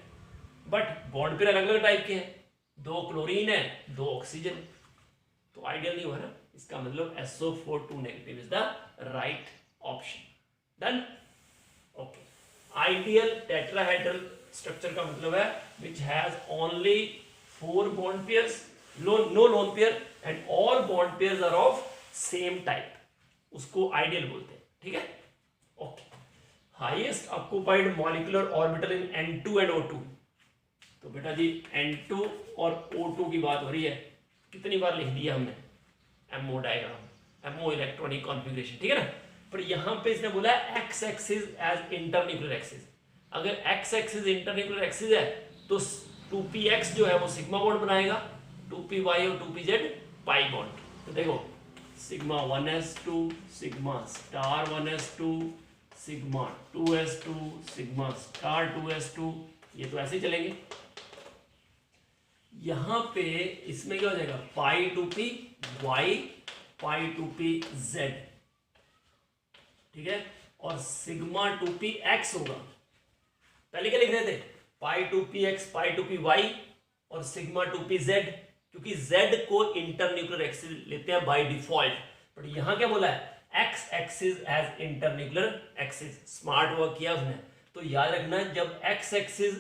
बट बॉन्ड पेयर अलग अलग टाइप के हैं, 2 क्लोरीन है 2 ऑक्सीजन, तो आइडियल नहीं हुआ ना। इसका मतलब SO4 2 negative is the right option. Done. Okay, ideal tetrahedral structure का मतलब है which has only 4 bond pairs, no lone pair and all bond pairs are of same type, उसको आइडियल बोलते हैं, ठीक है। Okay, highest occupied molecular orbital in N2 and O2। तो बेटा जी N2 और O2 की बात हो रही है, कितनी बार लिख दिया हमने, MO diagram, MO electronic configuration, ठीक है ना। पर यहां पे इसने बोला x axis as internuclear axis. अगर एक्स एक्सिस इंटरन्यूक्लियर एक्सिस है तो 2px जो है वो सिग्मा बॉन्ड बनाएगा, 2py और 2pz पाई बॉन्ड। तो देखो sigma 1s2 sigma star 1s2 sigma 2s2 sigma star 2s2, ये तो ऐसे ही चलेंगे। यहां पे इसमें क्या हो जाएगा, पाई 2p y पाई 2p z, ठीक है। और सिग्मा 2p x होगा, पहले क्या लिख रहे थे, पाई 2p x पाई 2p y और सिग्मा 2p z, क्योंकि z को इंटरन्यूक्लियर एक्सिस लेते हैं बाय डिफॉल्ट। बट यहां क्या बोला है, x axis as internuclear axis, smart work किया उसने। तो याद रखना जब एक्स एक्सिस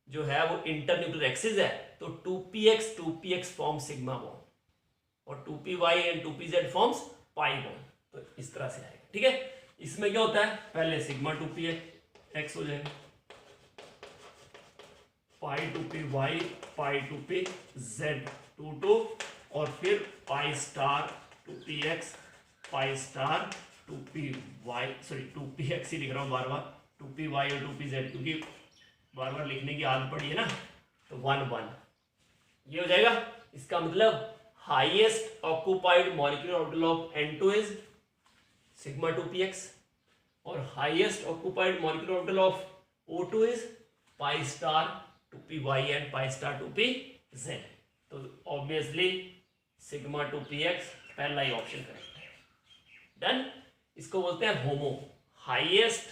जो है वो इंटरन्यूक्लियर एक्सिस है तो 2px फॉर्म सिग्मा बॉन्ड और 2py and 2pz forms pi bond. तो इस तरह से आएगा, ठीक है। इसमें क्या होता है, पहले सिग्मा 2px हो जाएगा, पाई 2py पाई 2pz 2 और फिर pi star 2px pi star 2py, sorry 2px ही लिख रहा हूँ बार बार, 2py और 2pz क्योंकि बार बार लिखने की आदत पड़ी है ना, तो 1 1 ये हो जाएगा। इसका मतलब highest occupied molecular orbital of N2 is sigma 2px और highest occupied molecular orbital of O2 is pi star 2py and pi star 2pz। तो ऑब्वियसली सिग्मा 2px पहला ही ऑप्शन करेक्ट है। डन। इसको बोलते हैं होमो, हाईएस्ट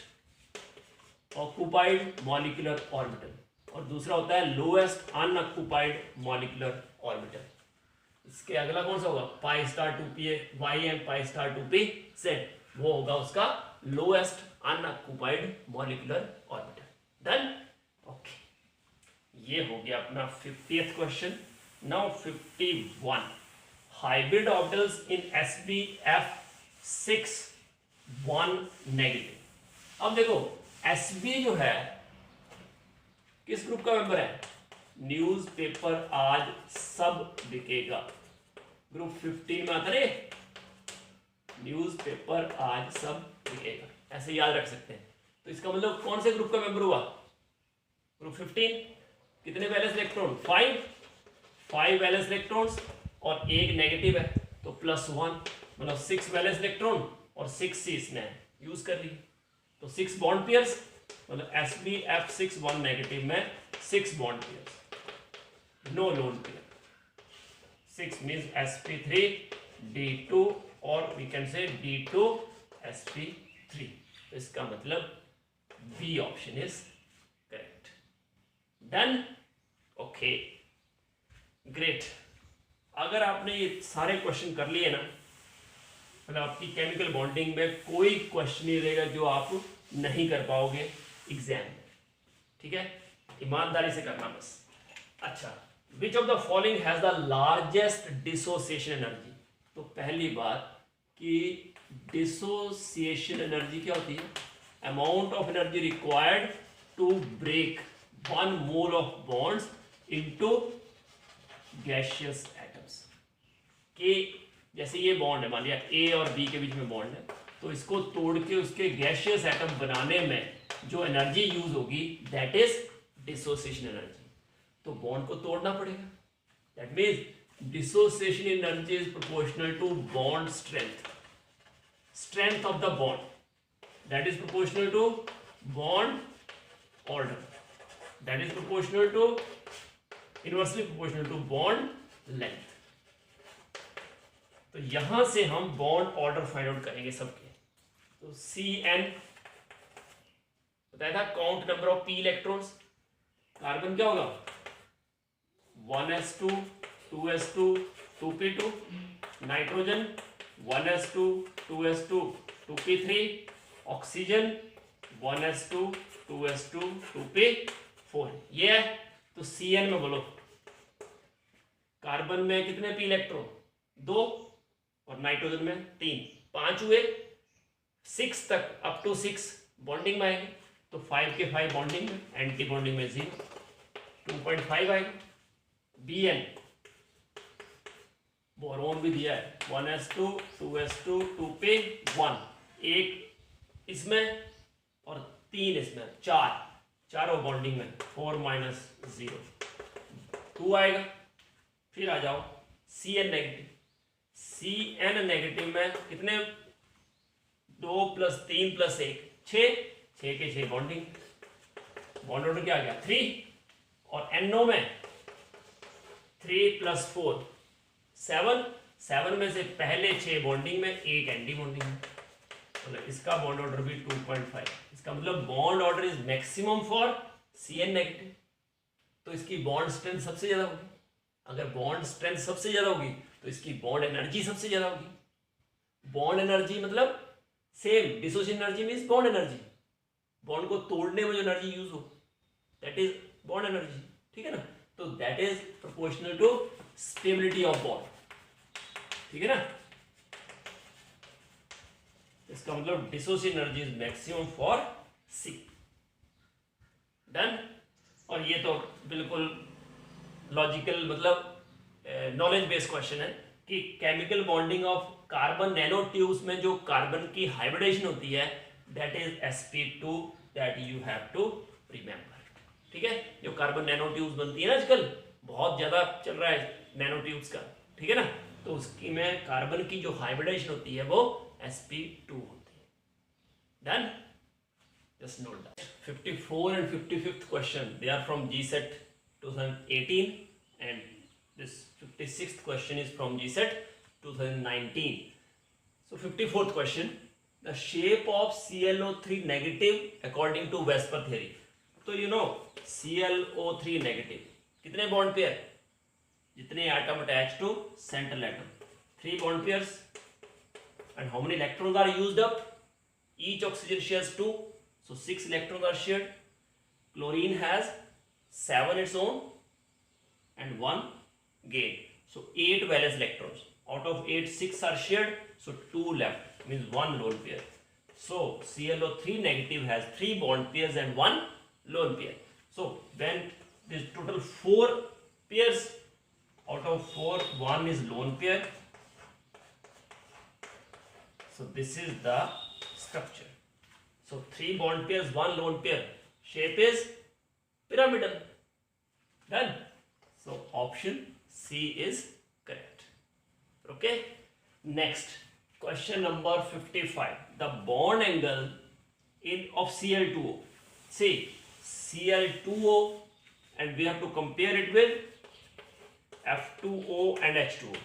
ऑक्यूपाइड मॉलिक्यूलर ऑर्बिटल, और दूसरा होता है लोएस्ट अनऑक्यूपाइड मॉलिक्यूलर ऑर्बिटल। इसके अगला कौन सा होगा, pi star 2py and pi star 2pz, वो होगा उसका lowest unoccupied molecular orbital. Done. Okay, ये हो गया अपना 50th question. Now 51, hybrid orbitals इन sp(f)(6) 1 नेगेटिव। अब देखो sb जो है किस ग्रुप का मेंबर है, न्यूज़पेपर आज सब बिकेगा, ग्रुप 15 में आता है, न्यूज़पेपर आज सब बिकेगा, ऐसे याद रख सकते हैं। तो इसका मतलब कौन से ग्रुप का मेंबर हुआ, ग्रुप 15। कितने वैलेंस इलेक्ट्रॉन, 5 वैलेंस इलेक्ट्रॉन्स और एक नेगेटिव है तो +1, मतलब 6 वैलेंस इलेक्ट्रॉन और 6 सी इसने यूज कर ली, तो 6 बॉन्ड पेयर्स, मतलब sp(f)(6) 1 नेगेटिव में 6 bond pairs, no lone pair. 6 means sp3d2 और we can say d2 sp3। तो इसका मतलब B option is correct. Done. Okay, great. अगर आपने ये सारे क्वेश्चन कर लिए ना, मतलब आपकी केमिकल बॉन्डिंग में कोई क्वेश्चन नहीं रहेगा जो आप नहीं कर पाओगे एग्जाम में, ठीक है। ईमानदारी से करना बस। अच्छा, which of the following has the largest dissociation energy. तो पहली बात कि डिसोसिएशन एनर्जी क्या होती है, amount of energy required to break 1 mole of bonds into gaseous atoms. के जैसे ये बॉन्ड है, मान लिया ए और बी के बीच में बॉन्ड है, तो इसको तोड़ के उसके गैसियस एटम बनाने में जो एनर्जी यूज होगी दैट इज डिसोसिएशन एनर्जी। तो बॉन्ड को तोड़ना पड़ेगा, that means dissociation energy is proportional to bond strength of the bond, that is proportional to bond order, that is proportional to inversely proportional to bond length. तो यहां से हम bond order find out करेंगे सबके। तो Cn बताया था count number of p electrons, carbon क्या होगा 1s2 2s2 2p2, nitrogen 1s2 2s2 2p3, oxygen 1s2 2s2 2p4, ये है। तो Cn में बोलो, कार्बन में कितने p इलेक्ट्रॉन, 2 और नाइट्रोजन में 3, 5 हुए, 6 तक अप टू 6 बॉन्डिंग में आएंगे, तो 5 के 5 बॉन्डिंग में, एंटी बॉन्डिंग में 0, 2.5 आएगा। Bn बोरोन भी दिया है 1s2 2s2 2p1, एक इसमें और 3 इसमें, 4 चारों बॉन्डिंग में, 4 - 0 2 आएगा। फिर आ जाओ Cn नेगेटिव, Cn नेगेटिव में कितने, 2 + 3 + 1 6, 6 के 6 बॉन्डिंग, बॉन्ड ऑर्डर क्या आ गया 3, और NO में 3 + 4 7, 7 में से पहले 6 बॉन्डिंग में, एक एंटी बॉन्डिंग में, मतलब इसका बॉन्ड ऑर्डर भी 2.5। इसका मतलब bond order is maximum for Cn negative. तो इसकी बॉन्ड स्ट्रेंथ सबसे ज्यादा होगी, अगर बॉन्ड स्ट्रेंथ सबसे ज्यादा होगी तो इसकी बॉन्ड एनर्जी सबसे ज्यादा होगी। बॉन्ड एनर्जी मतलब same, dissociation energy means bond energy, bond को तोड़ने में जो एनर्जी यूज हो दैट इज बॉन्ड एनर्जी, ठीक है ना। तो that is proportional to stability of bond, ठीक है ना। इसका मतलब dissociation energy is maximum for C. Done. और ये तो बिल्कुल लॉजिकल मतलब नॉलेज बेस्ड क्वेश्चन है कि chemical bonding of carbon nano tubes में जो कार्बन की हाइब्रिडेशन होती है that is sp2, that you have to remember, ठीक है। जो कार्बन नैनो ट्यूब्स बनती है ना आजकल, बहुत ज्यादा चल रहा है नैनो ट्यूब्स का, ठीक है ना। तो उसकी में कार्बन की जो हाइब्रिडेशन होती है वो sp2 होती है। Done. Just note that. 54 and 55th question, they are from GSET 2018 and this 56th question is from GSET 2019. So 54th question, the shape of ClO3 negative according to Vesper theory. So you know ClO3 negative कितने bond pair, जितने atom attached to central atom, 3 bond pairs, and how many electrons are used up? Each oxygen shares 2. So 6 electrons are shared. Chlorine has 7 its own and 1 gain. So 8 valence electrons. Out of 8, 6 are shared. So 2 left, means 1 lone pair. So ClO3 negative has 3 bond pairs and 1 lone pair. So when this total 4 pairs, out of 4, 1 is lone pair. So this is the structure. So 3 bond pairs, 1 lone pair. Shape is pyramidal. Done. So option C is correct. Okay. Next, question number 55. The bond angle of Cl2O. See, Cl2O, and we have to compare it with F2O and H2O.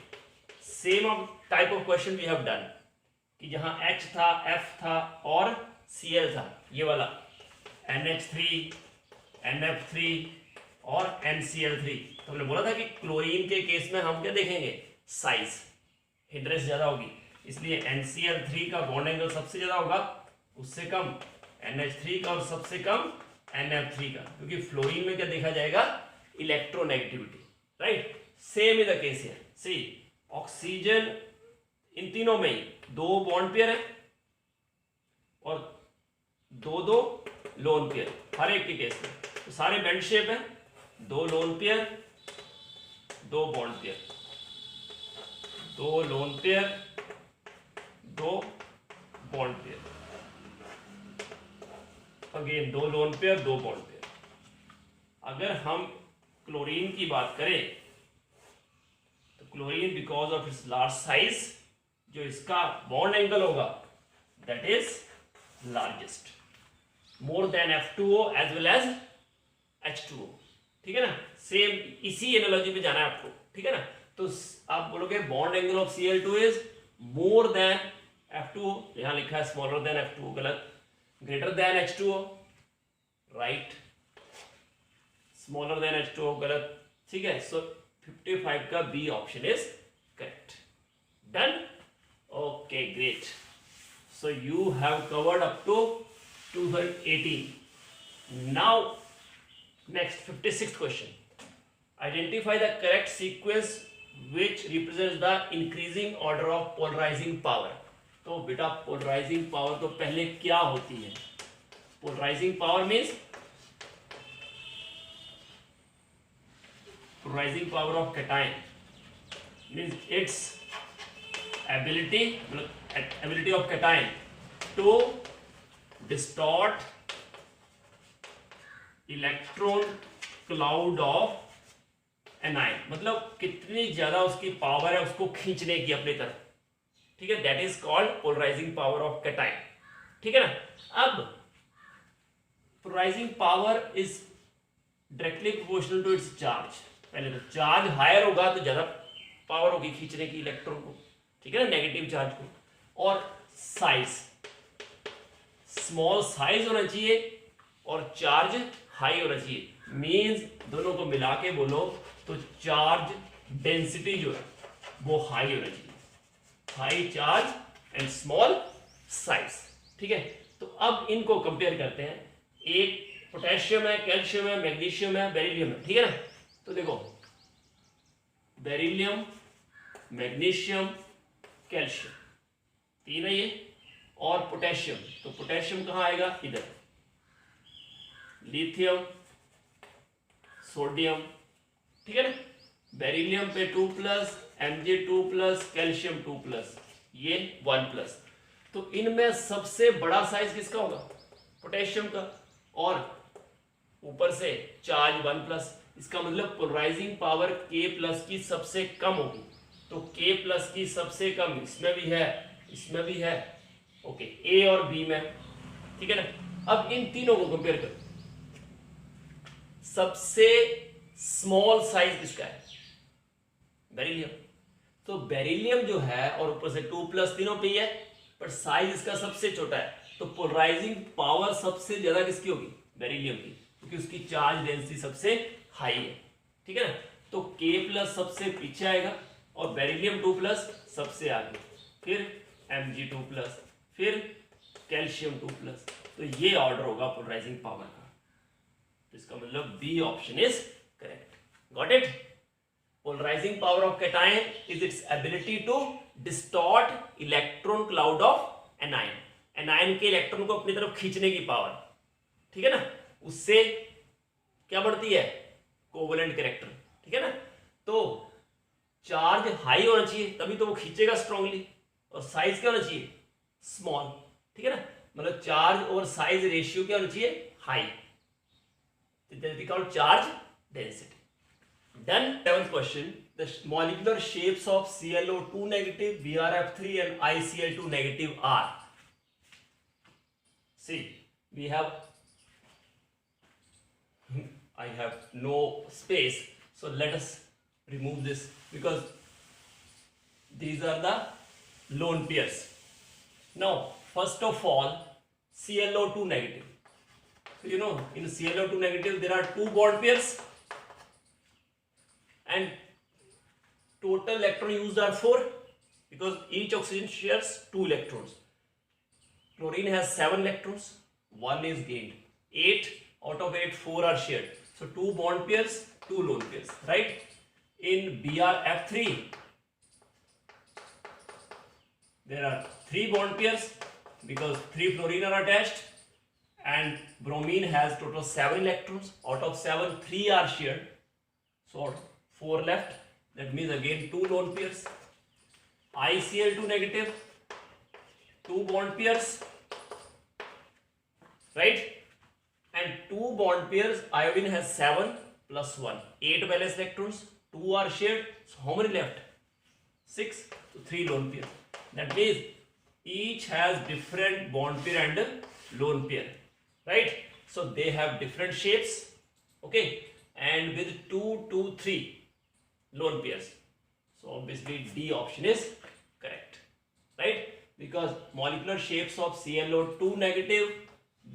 Same type of question we have done. कि जहां H था, F था और Cl था, ये वाला NH3, NF3 और NCl3। तो हमने बोला था कि क्लोरीन के केस में हम क्या देखेंगे, साइज, हिंड्रेंस ज्यादा होगी, इसलिए NCl3 का बॉन्ड एंगल सबसे ज्यादा होगा, उससे कम NH3 का और सबसे कम NF3 का, क्योंकि फ्लोरीन में क्या देखा जाएगा, electronegativity, right. Same is the case here. See, oxygen इन तीनों में ही 2 बॉन्ड पेयर है और 2 लोन पेयर हर एक के केस में। तो सारे बेंड शेप है, 2 lone pair, 2 bond pair, 2 lone pair, 2 bond pair, again 2 lone pair, 2 bond pair. अगर हम क्लोरीन की बात करें तो chlorine because of its large size, जो इसका बॉन्ड एंगल होगा that is largest, more than F2O as well as H2O, ठीक है ना। सेम इसी एनालॉजी पे जाना है आपको, ठीक है ना। तो आप बोलोगे bond angle of Cl2 is more than F2O, यहां लिखा है स्मॉलर देन F2O, गलत, greater than H2O, right, smaller than H2O, गलत, ठीक है। सो 55 का B option is correct. Done. Okay, great. So you have covered up to 2018. Now, next 56th question. Identify the correct sequence which represents the increasing order of polarizing power. तो बेटा polarizing power तो पहले क्या होती है? Polarizing power means polarizing power of cation means its ability of cation to distort electron cloud of anion, मतलब कितनी ज्यादा उसकी पावर है उसको खींचने की अपनी तरफ, ठीक है। That is called polarizing power of cation, ठीक है ना। अब polarizing power is directly proportional to its charge. पहले तो चार्ज हायर होगा तो ज्यादा पावर होगी खींचने की इलेक्ट्रॉन को, ठीक है ना, नेगेटिव चार्ज को। और साइज, स्मॉल साइज होना चाहिए और चार्ज हाई होना चाहिए, मींस दोनों को मिला के बोलो तो चार्ज डेंसिटी जो है वो हाई होना चाहिए, high charge and small size, ठीक है। तो अब इनको कंपेयर करते हैं एक पोटेशियम है, कैल्शियम है, मैग्नीशियम है, बेरिलियम है, ठीक है ना। तो देखो बेरिलियम, मैग्नीशियम, कैल्शियम, तीन है ये, और पोटेशियम, तो पोटेशियम कहाँ आएगा, इधर, लिथियम, सोडियम, ठीक है ना। बेरिलियम पे 2+, Mg2+, कैल्शियम 2+, ये 1+। तो इनमें सबसे बड़ा साइज किसका होगा, पोटेशियम का, और ऊपर से चार्ज 1+। इसका मतलब पोलराइजिंग पावर K+ की सबसे कम होगी, तो K+ की सबसे कम इसमें भी है, इसमें भी है, ओके, A और B में, ठीक है ना। अब इन तीनों को कंपेयर करो, सबसे स्मॉल साइज किसका है, बेरिलियम। तो बेरिलियम जो है, और ऊपर से 2+ तीनों पे ही है, पर साइज इसका सबसे छोटा है, तो पोलराइजिंग पावर सबसे ज्यादा किसकी होगी, बेरिलियम की, क्योंकि उसकी चार्ज डेंसिटी सबसे हाई है, ठीक है ना। तो K+ सबसे पीछे आएगा और बेरिलियम 2+ सबसे आगे, फिर Mg2+, फिर कैल्शियम 2+। तो ये ऑर्डर होगा पोलराइजिंग पावर का, तो इसका मतलब B option is correct. Got it. Polarizing power of cation is its ability to distort electron cloud of anion. anion के इलेक्ट्रॉन को अपनी तरफ खींचने की पावर, ठीक है ना, उससे क्या बढ़ती है, कोवेलेंट कैरेक्टर, ठीक है ना। तो चार्ज हाई होना चाहिए तभी तो वो खींचेगा स्ट्रांगली, और साइज क्या होना चाहिए, स्मॉल, ठीक है ना। मतलब चार्ज और साइज रेशियो क्या होना चाहिए, high, charge density. Then 7th question, the molecular shapes of ClO2 negative, BrF3 and ICl2 negative are. See, we have, I have no space, so let us remove this because these are the lone pairs. Now, first of all, ClO2 negative. So you know, in ClO2 negative there are two bond pairs. And total electron used are 4 because each oxygen shares 2 electrons. Chlorine has 7 electrons, 1 is gained. 8 out of 8, 4 are shared. So 2 bond pairs, 2 lone pairs, right? In BrF3, there are 3 bond pairs because 3 fluorine are attached, and bromine has total 7 electrons. Out of 7, 3 are shared. So 4 left, that means again 2 lone pairs. ICl2 negative, 2 bond pairs, right? And 2 bond pairs, iodine has 7 plus 1, 8 valence electrons, 2 are shared, so how many left, 6, so 3 lone pairs. That means each has different bond pair and lone pair, right? So they have different shapes, okay, and with 2, 2, 3 lone pairs. So obviously D option is correct, right? Because molecular shapes of ClO2 negative,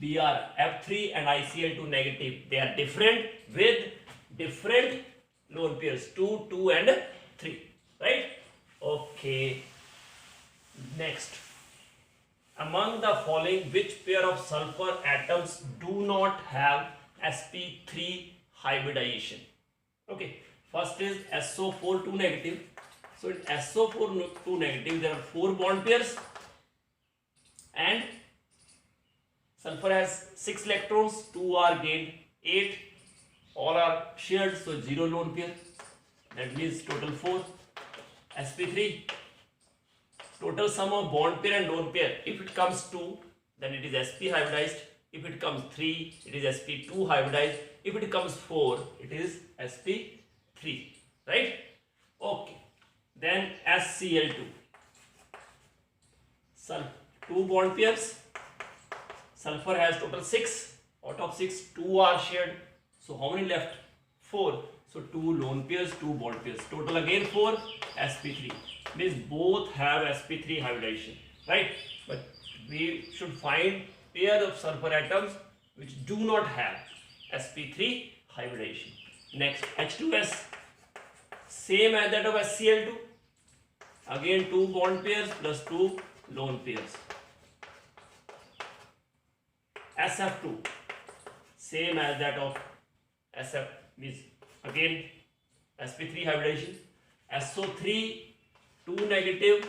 BrF3 and ICl2 negative, they are different with different lone pairs, 2, 2 and 3, right? Okay. Next, among the following, which pair of sulfur atoms do not have sp3 hybridization? Okay. First is SO4 2 negative. So in SO4 2 negative there are 4 bond pairs and sulfur has 6 electrons, 2 are gained, 8 all are shared, so 0 lone pair. That means total 4. sp3, total sum of bond pair and lone pair, if it comes 2 then it is sp hybridized, if it comes 3 it is sp2 hybridized, if it comes 4 it is sp3, right? Okay, then SCl2, 2 bond pairs, sulfur has total 6, out of 6 2 are shared, so how many left, 4, so 2 lone pairs, 2 bond pairs, total again 4, sp3, means both have sp3 hybridization, right? But we should find pair of sulfur atoms which do not have sp3 hybridization. Next, H2S, same as that of HCl2, again 2 bond pairs plus 2 lone pairs. SF2, same as that of SF, means again sp3 hybridization, SO3 2 negative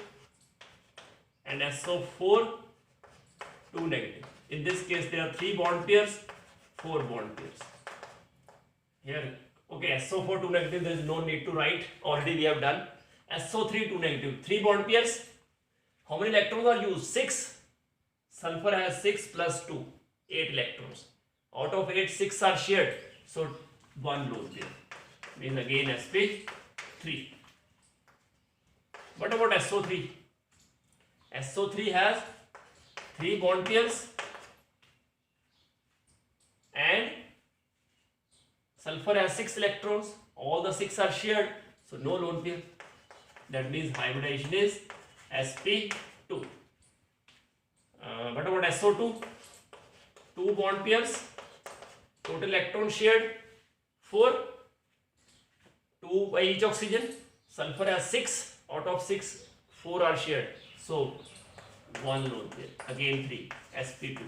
and SO4 2 negative. In this case there are 3 bond pairs, 4 bond pairs. Here, okay, SO4 2 negative, there is no need to write, already we have done. SO3 2 negative, 3 bond pairs. How many electrons are used? 6. Sulfur has 6 plus 2, 8 electrons. Out of 8, 6 are shared, so 1 lone pair. Means again sp3. What about SO3? SO3 has 3 bond pairs and sulfur has 6 electrons. All the 6 are shared, so no lone pair. That means hybridization is sp2. What about SO2? 2 bond pairs, total electron shared 4, 2 by each oxygen. Sulfur has 6, out of 6 4 are shared, so 1 lone pair, again 3, sp2.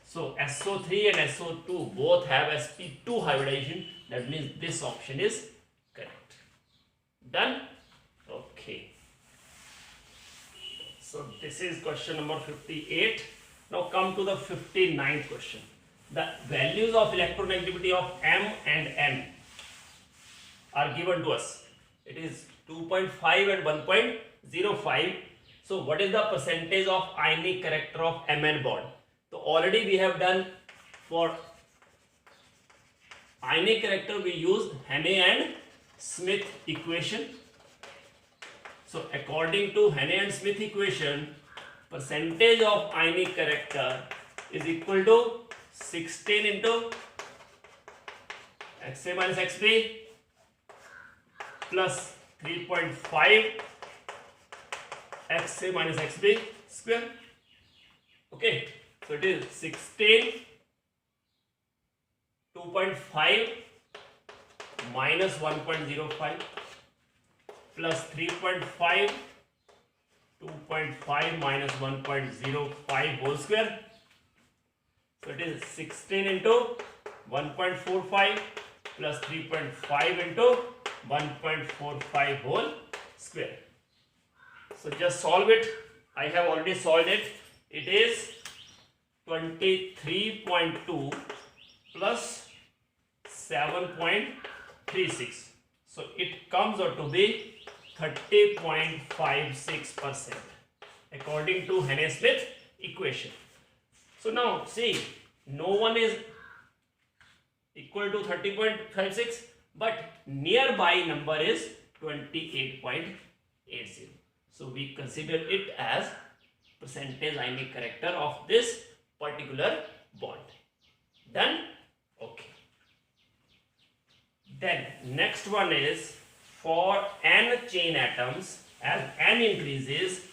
So SO3 and SO2 both have sp2 hybridization. That means this option is correct. Done? Okay. So this is question number 58. Now come to the 59th question. The values of electronegativity of M and N are given to us. It is 2.5 and 1.05. So what is the percentage of ionic character of Mn bond? So already we have done for ionic character, we used Henne and Smith equation. So according to Henne and Smith equation, percentage of ionic character is equal to 16 into Xa minus Xp plus 3.5 Xa minus Xp square. Okay, so it is 16 2.5 minus 1.05 plus 3.5 2.5 minus 1.05 whole square. So it is 16 into 1.45 plus 3.5 into 1.45 whole square. So just solve it. I have already solved it. It is 23.2 plus 7.36. So it comes out to be 30.56% according to Henne-Smith equation. So now see, no one is equal to 30.56, but nearby number is 28.80. So we consider it as percentage ionic character of this particular bond. Done? Okay. Then next one is for n chain atoms, as n increases,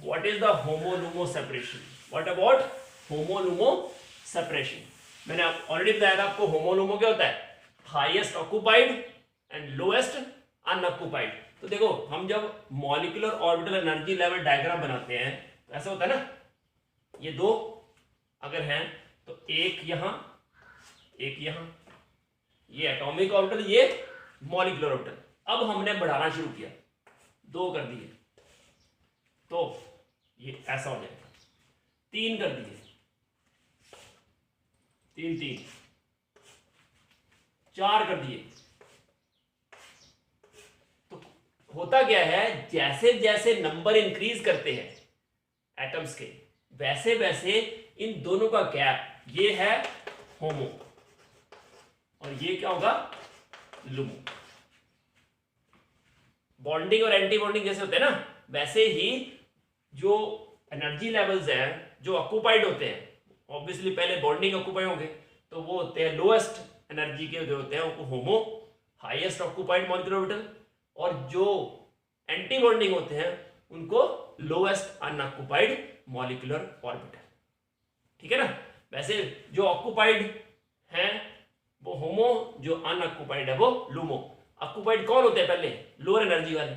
what is the homo-LUMO separation? What about homo-LUMO separation? मैंने already बताया था आपको होमो-LUMO क्या होता है, highest occupied and lowest unoccupied. तो देखो हम जब molecular orbital energy level diagram बनाते हैं तो ऐसा होता है ना, ये दो अगर हैं तो एक यहां एक यहां, ये एटॉमिक ऑर्बिटल ये मॉलिक्यूलर ऑर्बिटल. अब हमने बढ़ाना शुरू किया, 2 कर दिए तो ये ऐसा हो जाएगा, 3 कर दिए, 3 4 कर दिए. तो होता क्या है, जैसे जैसे नंबर इंक्रीज करते हैं एटम्स के, वैसे वैसे इन दोनों का गैप, ये है होमो और ये क्या होगा, लुमो. बॉन्डिंग और एंटी बॉन्डिंग जैसे होते हैं ना, वैसे ही जो एनर्जी लेवल्स हैं जो ऑक्यूपाइड होते हैं, ऑब्वियसली पहले बॉन्डिंग ऑक्यूपाइड होंगे तो वो होते हैं लोएस्ट एनर्जी के जो होते हैं वो होमो, हाईएस्ट ऑक्यूपाइड मॉलिक्यूलर ऑर्बिटल, और जो एंटी बॉन्डिंग होते हैं उनको लोएस्ट अनऑक्यूपाइड मॉलिक्यूलर ऑर्बिटल. ठीक है ना. वैसे जो ऑक्यूपाइड हैं वो होमो, जो अनऑक्यूपाइड है वो लुमो. ऑक्यूपाइड कौन होते हैं, पहले लोअर एनर्जी वाले,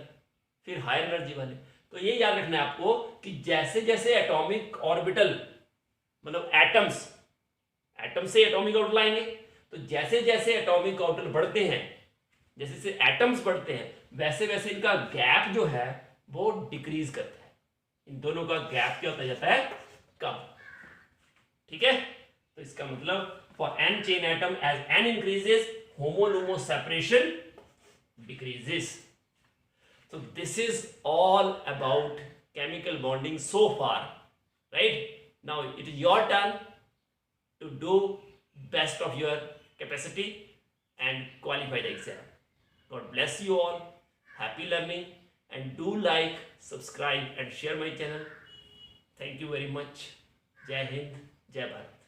फिर हायर एनर्जी वाले. तो ये याद रखना है आपको कि जैसे जैसे एटॉमिक ऑर्बिटल, मतलब एटम्स से एटॉमिक ऑर्बिटल आएंगे, तो जैसे जैसे एटॉमिक ऑर्बिटल बढ़ते हैं, जैसे जैसे एटम्स बढ़ते हैं, वैसे वैसे इनका गैप जो है वो डिक्रीज करता है। इन दोनों का गैप क्या होता जाता है? कम। ठीक है, तो इसका मतलब for n chain atom as n increases HOMO LUMO separation decreases. So this is all about chemical bonding so far, right? Now it is your turn to do best of your capacity and qualify the exam. God bless you all. Happy learning, and do like, subscribe and share my channel. Thank you very much. Jai Hind, Jai Bharat.